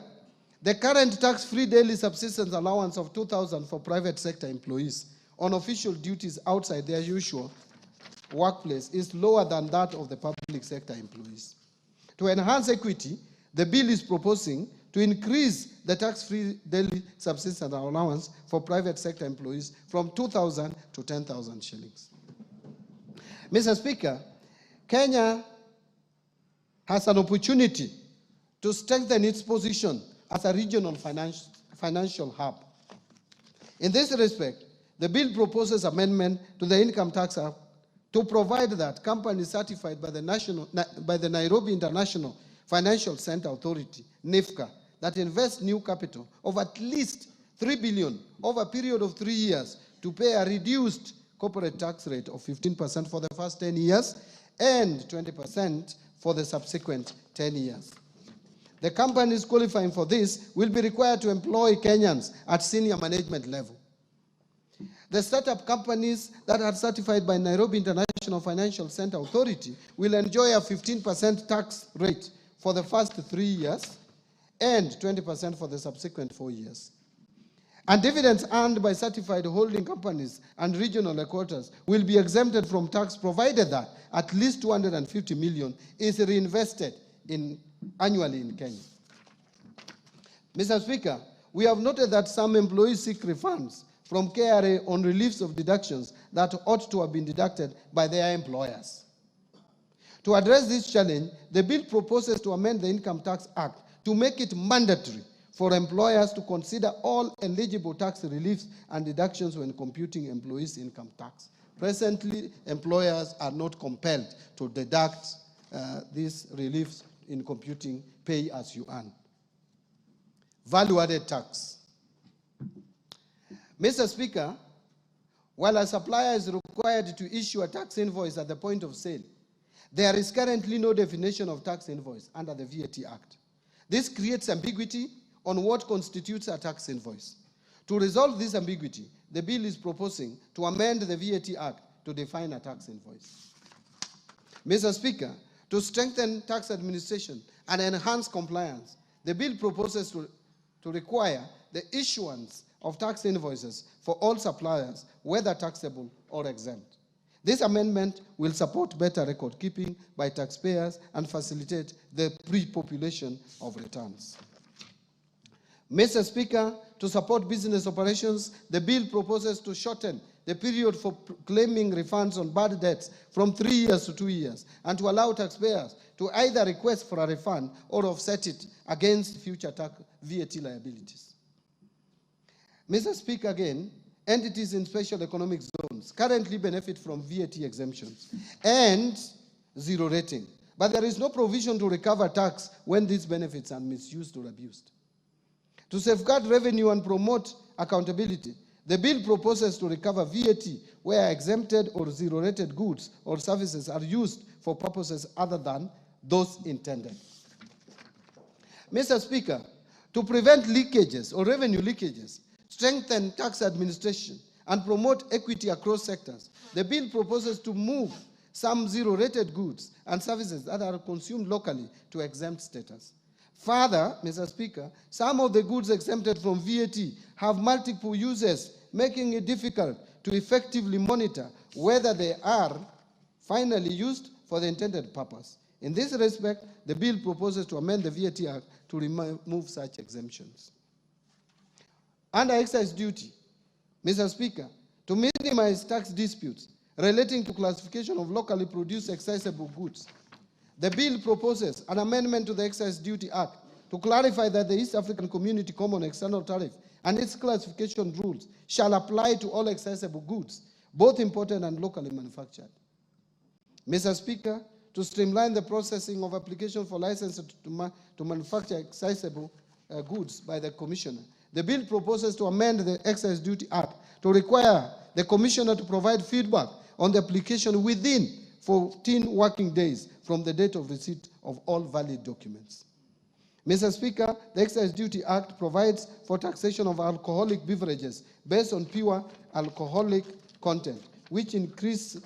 the current tax-free daily subsistence allowance of $2,000 for private sector employees on official duties outside their usual workplace is lower than that of the public sector employees. To enhance equity, the bill is proposing to increase the tax-free daily subsistence allowance for private sector employees from 2,000 to 10,000 shillings. Mr. Speaker, Kenya has an opportunity to strengthen its position as a regional financial hub. In this respect, the bill proposes amendment to the Income Tax Act to provide that companies certified by the Nairobi International Financial Center Authority, NIFCA, that invest new capital of at least $3 billion over a period of 3 years to pay a reduced corporate tax rate of 15% for the first 10 years and 20% for the subsequent 10 years. The companies qualifying for this will be required to employ Kenyans at senior management level. The startup companies that are certified by Nairobi International Financial Center Authority will enjoy a 15% tax rate for the first 3 years and 20% for the subsequent 4 years. And dividends earned by certified holding companies and regional headquarters will be exempted from tax provided that at least 250 million is reinvested annually in Kenya. Mr. Speaker, we have noted that some employees seek refunds from KRA on reliefs of deductions that ought to have been deducted by their employers. To address this challenge, the bill proposes to amend the Income Tax Act to make it mandatory for employers to consider all eligible tax reliefs and deductions when computing employees' income tax. Presently, employers are not compelled to deduct these reliefs in computing pay as you earn. Value-added tax. Mr. Speaker, while a supplier is required to issue a tax invoice at the point of sale, there is currently no definition of tax invoice under the VAT Act. This creates ambiguity on what constitutes a tax invoice. To resolve this ambiguity, the bill is proposing to amend the VAT Act to define a tax invoice. Mr. Speaker, to strengthen tax administration and enhance compliance, the bill proposes to require the issuance of tax invoices for all suppliers, whether taxable or exempt. This amendment will support better record keeping by taxpayers and facilitate the pre-population of returns. Mr. Speaker, to support business operations, the bill proposes to shorten the period for claiming refunds on bad debts from 3 years to 2 years, and to allow taxpayers to either request for a refund or offset it against future VAT liabilities. Mr. Speaker, again, entities in special economic zones currently benefit from VAT exemptions and zero rating, but there is no provision to recover tax when these benefits are misused or abused. To safeguard revenue and promote accountability, the bill proposes to recover VAT where exempted or zero-rated goods or services are used for purposes other than those intended. Mr. Speaker, to prevent leakages or revenue leakages, strengthen tax administration, and promote equity across sectors, the bill proposes to move some zero-rated goods and services that are consumed locally to exempt status. Further, Mr. Speaker, some of the goods exempted from VAT have multiple uses, making it difficult to effectively monitor whether they are finally used for the intended purpose. In this respect, the bill proposes to amend the VAT Act to remove such exemptions. Under excise duty, Mr. Speaker, to minimize tax disputes relating to classification of locally produced accessible goods, the bill proposes an amendment to the Excise Duty Act to clarify that the East African Community Common External Tariff and its classification rules shall apply to all accessible goods, both imported and locally manufactured. Mr. Speaker, to streamline the processing of application for license to manufacture accessible goods by the Commissioner, The bill proposes to amend the Excise Duty Act to require the Commissioner to provide feedback on the application within 14 working days from the date of receipt of all valid documents. Mr. Speaker, the Excise Duty Act provides for taxation of alcoholic beverages based on pure alcoholic content, which increased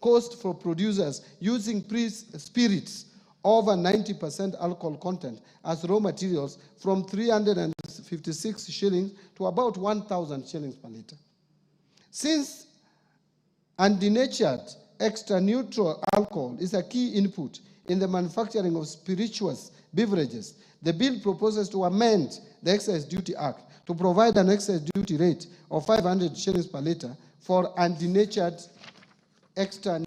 cost for producers using spirits over 90% alcohol content as raw materials from 356 shillings to about 1,000 shillings per litre. Since undenatured extra neutral alcohol is a key input in the manufacturing of spirituous beverages, the bill proposes to amend the Excise Duty Act to provide an excise duty rate of 500 shillings per litre for undenatured extra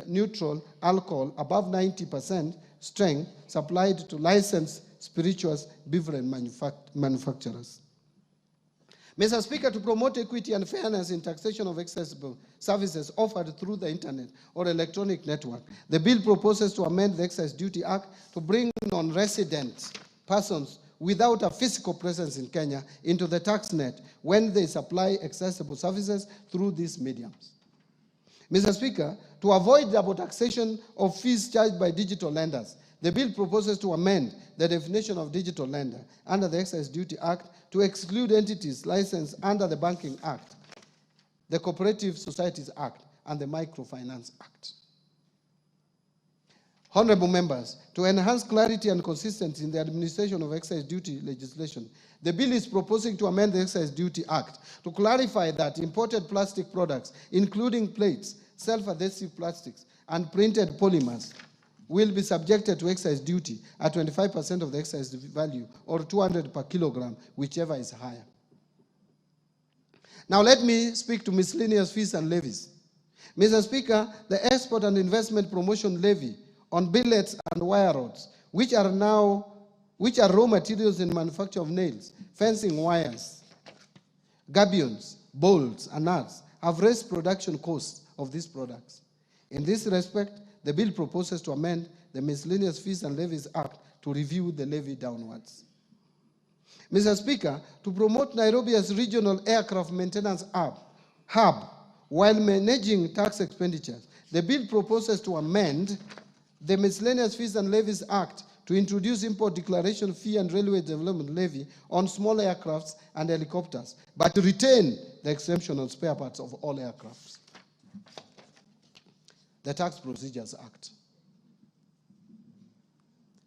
neutral alcohol above 90% strength supplied to licensed spirituous beverage manufacturers. Mr. Speaker, to promote equity and fairness in taxation of accessible services offered through the internet or electronic network, the bill proposes to amend the Excise Duty Act to bring non-resident persons without a physical presence in Kenya into the tax net when they supply accessible services through these mediums. Mr. Speaker, to avoid double taxation of fees charged by digital lenders, the bill proposes to amend the definition of digital lender under the Excise Duty Act to exclude entities licensed under the Banking Act, the Cooperative Societies Act, and the Microfinance Act. Honorable members, to enhance clarity and consistency in the administration of excise duty legislation, the bill is proposing to amend the Excise Duty Act to clarify that imported plastic products, including plates, self-adhesive plastics, and printed polymers, will be subjected to excise duty at 25% of the excise value, or 200 per kilogram, whichever is higher. Now let me speak to miscellaneous fees and levies. Mr. Speaker, the Export and Investment Promotion Levy on billets and wire rods, which are raw materials in manufacture of nails, fencing wires, gabions, bolts, and nuts, have raised production costs of these products. In this respect, the bill proposes to amend the Miscellaneous Fees and Levies Act to review the levy downwards. Mr. Speaker, to promote Nairobi as regional aircraft maintenance hub while managing tax expenditures, the bill proposes to amend the Miscellaneous Fees and Levies Act to introduce import declaration fee and railway development levy on small aircrafts and helicopters, but to retain the exemption on spare parts of all aircrafts. The Tax Procedures Act,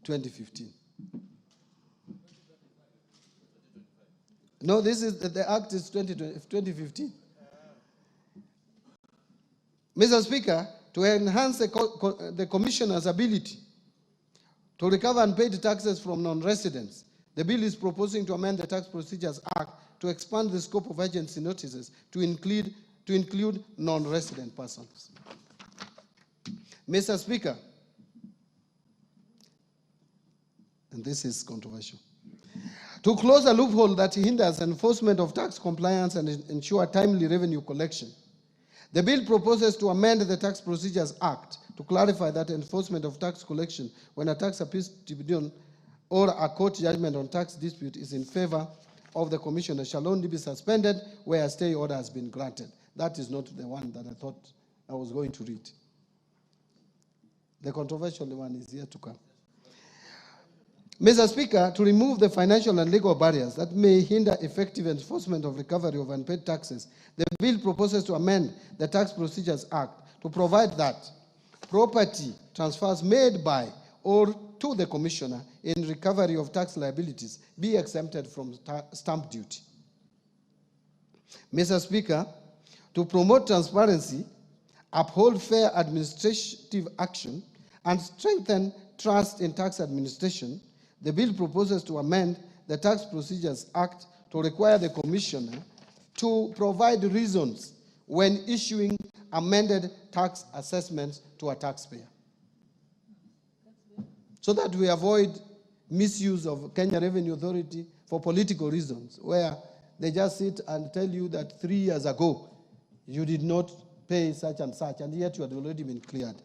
2015. No, the Act is 2015. Mr. Speaker, to enhance the Commissioner's ability to recover unpaid taxes from non-residents, the bill is proposing to amend the Tax Procedures Act to expand the scope of agency notices to include non-resident persons. Mr. Speaker, and this is controversial, to close a loophole that hinders enforcement of tax compliance and ensure timely revenue collection, the bill proposes to amend the Tax Procedures Act to clarify that enforcement of tax collection when a tax appeals tribunal or a court judgment on tax dispute is in favor of the Commissioner shall only be suspended where a stay order has been granted. That is not the one that I thought I was going to read. The controversial one is yet to come. Mr. Speaker, to remove the financial and legal barriers that may hinder effective enforcement of recovery of unpaid taxes, the bill proposes to amend the Tax Procedures Act to provide that property transfers made by or to the Commissioner in recovery of tax liabilities be exempted from stamp duty. Mr. Speaker, to promote transparency, uphold fair administrative action, and strengthen trust in tax administration, the bill proposes to amend the Tax Procedures Act to require the Commissioner to provide reasons when issuing amended tax assessments to a taxpayer, so that we avoid misuse of Kenya Revenue Authority for political reasons, where they just sit and tell you that 3 years ago you did not pay such and such, and yet you had already been cleared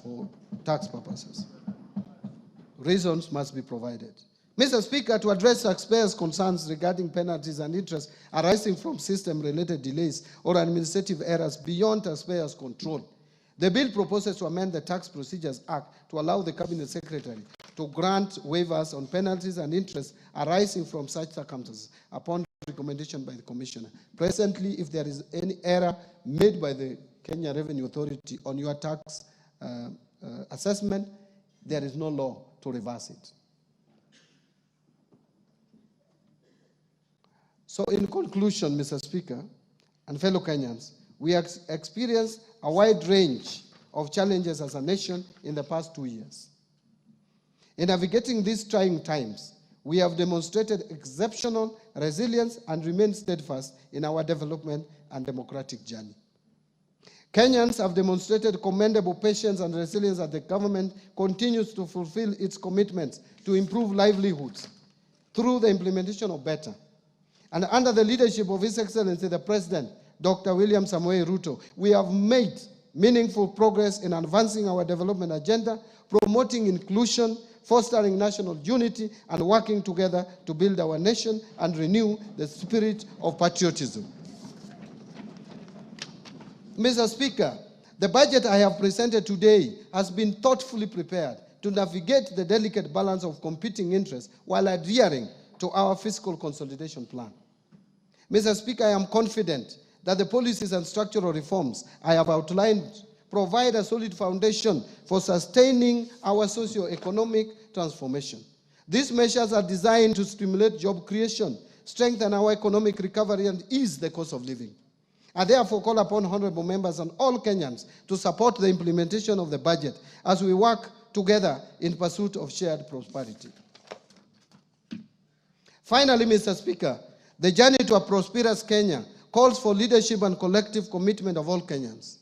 for tax purposes. Reasons must be provided. Mr. Speaker, to address taxpayers' concerns regarding penalties and interest arising from system-related delays or administrative errors beyond taxpayers' control, the bill proposes to amend the Tax Procedures Act to allow the Cabinet Secretary to grant waivers on penalties and interest arising from such circumstances upon recommendation by the Commissioner. Presently, if there is any error made by the Kenya Revenue Authority on your tax assessment, there is no law to reverse it. So in conclusion, Mr. Speaker and fellow Kenyans, we have experienced a wide range of challenges as a nation in the past 2 years. In navigating these trying times, we have demonstrated exceptional resilience and remained steadfast in our development and democratic journey. Kenyans have demonstrated commendable patience and resilience as the government continues to fulfill its commitments to improve livelihoods through the implementation of better. And under the leadership of His Excellency, the President, Dr. William Samoei Ruto, we have made meaningful progress in advancing our development agenda, promoting inclusion, fostering national unity, and working together to build our nation and renew the spirit of patriotism. Mr. Speaker, the budget I have presented today has been thoughtfully prepared to navigate the delicate balance of competing interests while adhering to our fiscal consolidation plan. Mr. Speaker, I am confident that the policies and structural reforms I have outlined provide a solid foundation for sustaining our socio-economic transformation. These measures are designed to stimulate job creation, strengthen our economic recovery, and ease the cost of living. I therefore call upon honorable members and all Kenyans to support the implementation of the budget as we work together in pursuit of shared prosperity. Finally, Mr. Speaker, the journey to a prosperous Kenya calls for leadership and collective commitment of all Kenyans.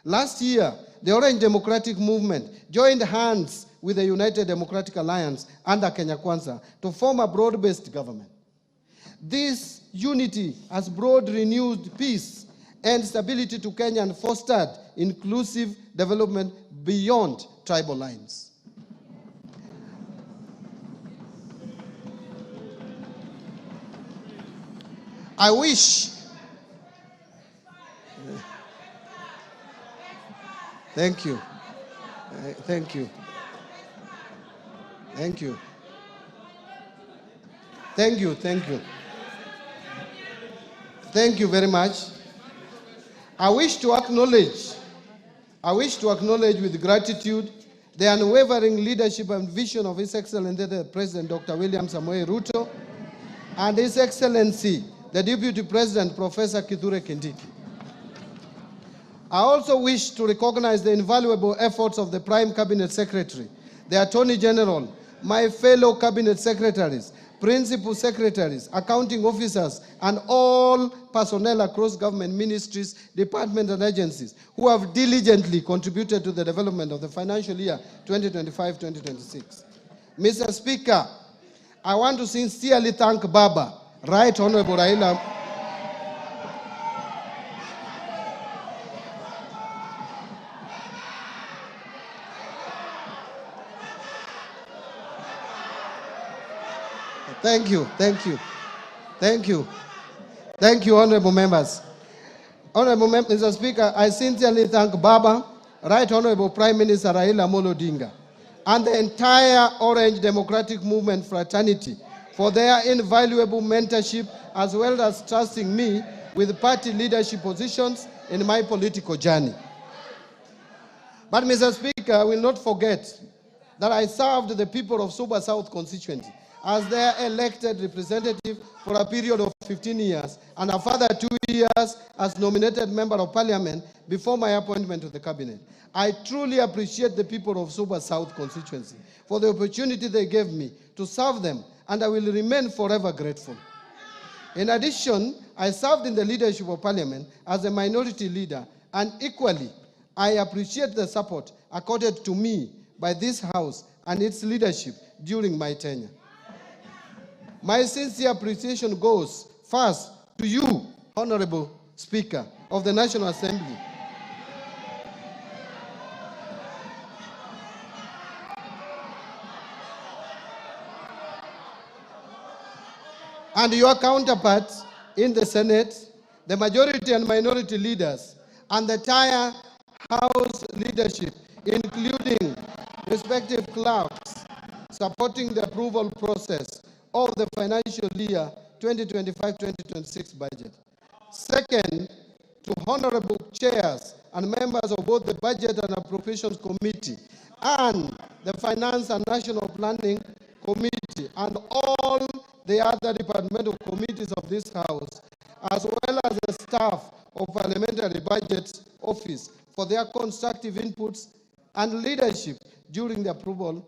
Last year, the Orange Democratic Movement joined hands with the United Democratic Alliance under Kenya Kwanza to form a broad-based government. This unity has brought renewed peace and stability to Kenya and fostered inclusive development beyond tribal lines. I wish. Thank you. Thank you. Thank you. Thank you. Thank you. Thank you very much. I wish to acknowledge with gratitude the unwavering leadership and vision of His Excellency the President Dr. William Samoei Ruto and His Excellency the Deputy President Professor Kithure Kindiki. I also wish to recognize the invaluable efforts of the Prime Cabinet Secretary, the Attorney General, my fellow Cabinet Secretaries, Principal Secretaries, Accounting Officers, and all personnel across government ministries, departments, and agencies who have diligently contributed to the development of the financial year 2025-2026. Mr. Speaker, I want to sincerely thank Baba, Right Honorable Raila. Thank you, thank you, thank you. Thank you, honorable members. Honorable Mr. Speaker, I sincerely thank Baba, Right Honorable Prime Minister Raila Amolo Odinga, and the entire Orange Democratic Movement fraternity for their invaluable mentorship as well as trusting me with party leadership positions in my political journey. But Mr. Speaker, I will not forget that I served the people of Suba South constituency as their elected representative for a period of 15 years and a further 2 years as nominated member of parliament before my appointment to the cabinet. I truly appreciate the people of Suba South constituency for the opportunity they gave me to serve them, and I will remain forever grateful. In addition, I served in the leadership of parliament as a minority leader, and equally, I appreciate the support accorded to me by this House and its leadership during my tenure. My sincere appreciation goes first to you, Honorable Speaker of the National Assembly. and your counterparts in the Senate, the majority and minority leaders, and the entire House leadership, including respective clerks, supporting the approval process of the financial year 2025-2026 budget. Second, to honorable chairs and members of both the Budget and Appropriations Committee and the Finance and National Planning Committee and all the other departmental committees of this House, as well as the staff of Parliamentary Budget Office for their constructive inputs and leadership during the approval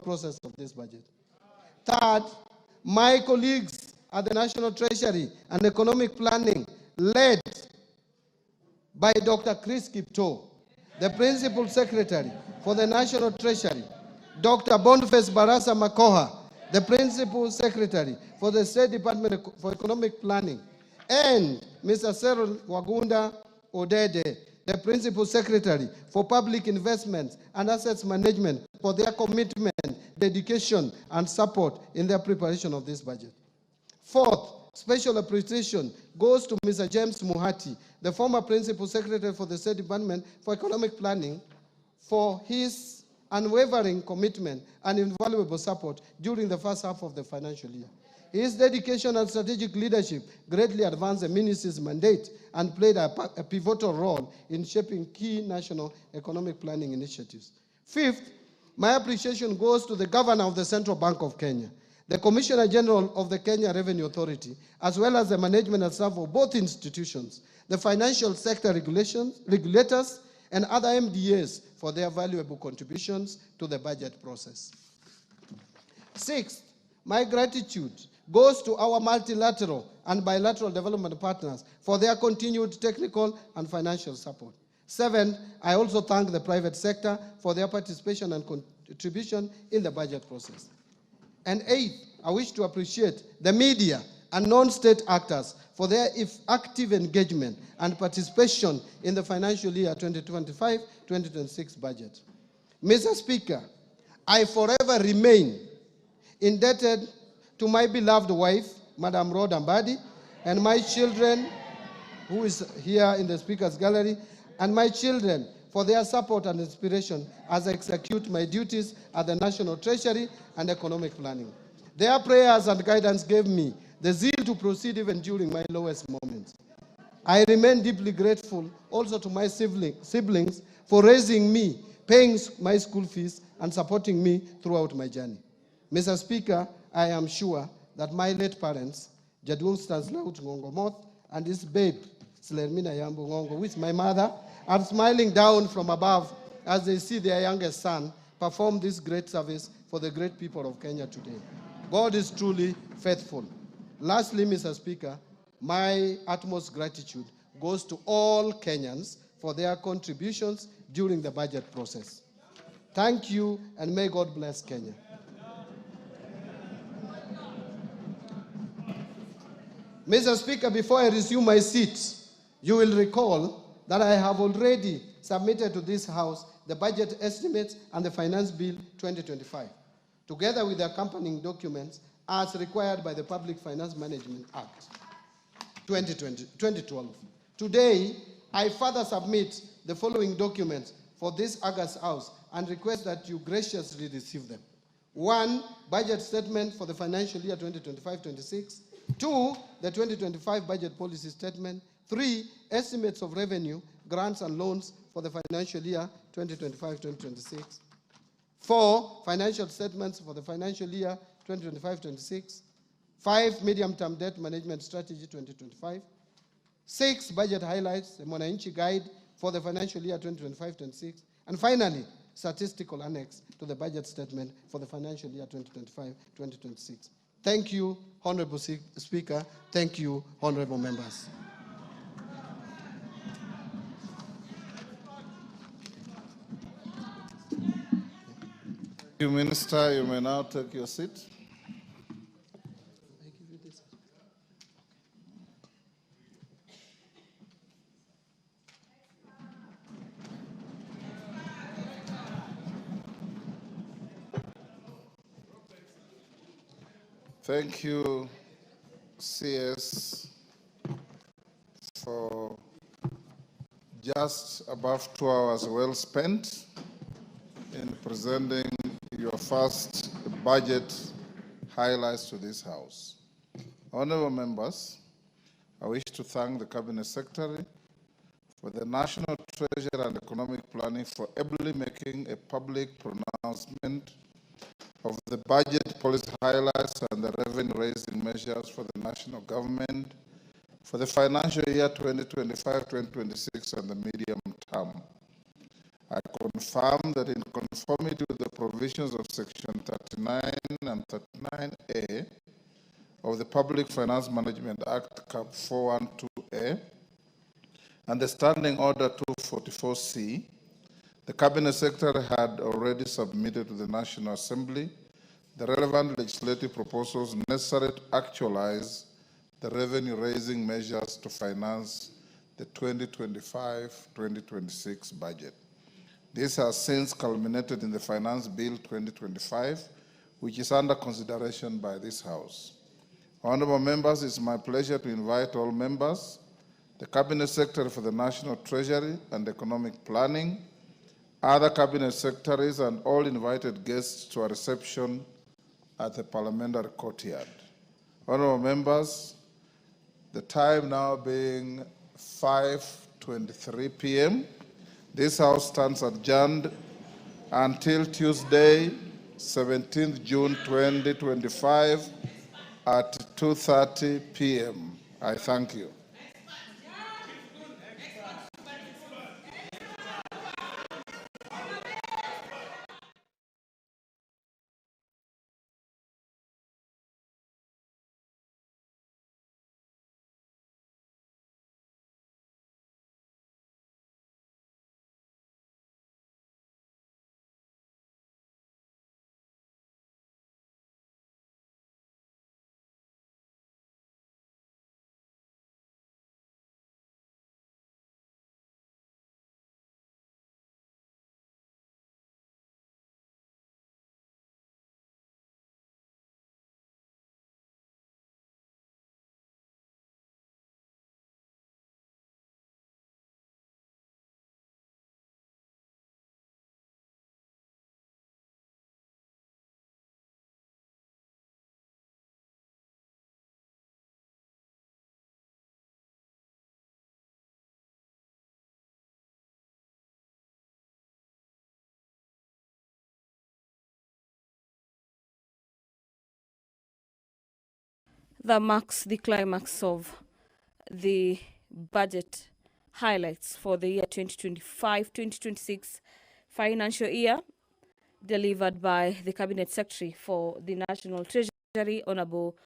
process of this budget. Third, my colleagues at the National Treasury and Economic Planning, led by Dr. Chris Kipto, the Principal Secretary for the National Treasury, Dr. Boniface Barasa Makoha, the Principal Secretary for the State Department for Economic Planning, and Mr. Cyril Wagunda Odede, the Principal Secretary for Public Investments and Assets Management, for their commitment, dedication, and support in their preparation of this budget. Fourth, special appreciation goes to Mr. James Muhati, the former Principal Secretary for the State Department for Economic Planning, for his unwavering commitment and invaluable support during the first half of the financial year. His dedication and strategic leadership greatly advanced the ministry's mandate and played a pivotal role in shaping key national economic planning initiatives. Fifth, my appreciation goes to the Governor of the Central Bank of Kenya, the Commissioner General of the Kenya Revenue Authority, as well as the management and staff of both institutions, the financial sector regulators, and other MDAs for their valuable contributions to the budget process. Sixth, my gratitude goes to our multilateral and bilateral development partners for their continued technical and financial support. Seventh, I also thank the private sector for their participation and contribution in the budget process. And eighth, I wish to appreciate the media and non-state actors for their active engagement and participation in the financial year 2025-2026 budget. Mr. Speaker, I forever remain indebted to my beloved wife, Madam Rhoda Mbadi, and my children, who is here in the Speaker's Gallery, and my children for their support and inspiration as I execute my duties at the National Treasury and Economic Planning. Their prayers and guidance gave me the zeal to proceed even during my lowest moments. I remain deeply grateful also to my siblings for raising me, paying my school fees, and supporting me throughout my journey. Mr. Speaker, I am sure that my late parents, Jadwong Stanislaus Ngongo Moth and his babe, Slermina Yambu Ngongo, with my mother, are smiling down from above as they see their youngest son perform this great service for the great people of Kenya today. God is truly faithful. Lastly, Mr. Speaker, my utmost gratitude goes to all Kenyans for their contributions during the budget process. Thank you, and may God bless Kenya. Mr. Speaker, before I resume my seat, you will recall that I have already submitted to this House the budget estimates and the Finance Bill 2025, together with the accompanying documents as required by the Public Finance Management Act 2012. Today, I further submit the following documents for this August House and request that you graciously receive them. 1, budget statement for the financial year 2025-26. 2, the 2025 budget policy statement. 3, estimates of revenue, grants and loans for the financial year 2025-2026. 4, financial statements for the financial year 2025-26. 5, medium-term debt management strategy 2025. 6, budget highlights, the Mwananchi guide for the financial year 2025-26. And finally, statistical annex to the budget statement for the financial year 2025-2026. Thank you, Honorable Speaker. Thank you, honorable members. Thank you, Minister. You may now take your seat. Thank you, CS for just above 2 hours well spent in presenting your first budget highlights to this House. Honorable members, I wish to thank the Cabinet Secretary for the National Treasury and Economic Planning for ably making a public pronouncement of the budget policy highlights and the revenue-raising measures for the national government for the financial year 2025-2026 and the medium term. I confirm that in conformity with the provisions of Section 39 and 39A of the Public Finance Management Act, Cap 412A, and the Standing Order 244C, the Cabinet Secretary had already submitted to the National Assembly the relevant legislative proposals necessary to actualize the revenue-raising measures to finance the 2025-2026 budget. This has since culminated in the Finance Bill 2025, which is under consideration by this House. Honorable members, it's my pleasure to invite all members, the Cabinet Secretary for the National Treasury and Economic Planning, other Cabinet Secretaries, and all invited guests to a reception at the Parliamentary Courtyard. Honorable members, the time now being 5:23 p.m., this House stands adjourned until Tuesday, 17th June 2025 at 2:30 p.m. I thank you. That marks the climax of the budget highlights for the year 2025-2026 financial year, delivered by the Cabinet Secretary for the National Treasury, Honorable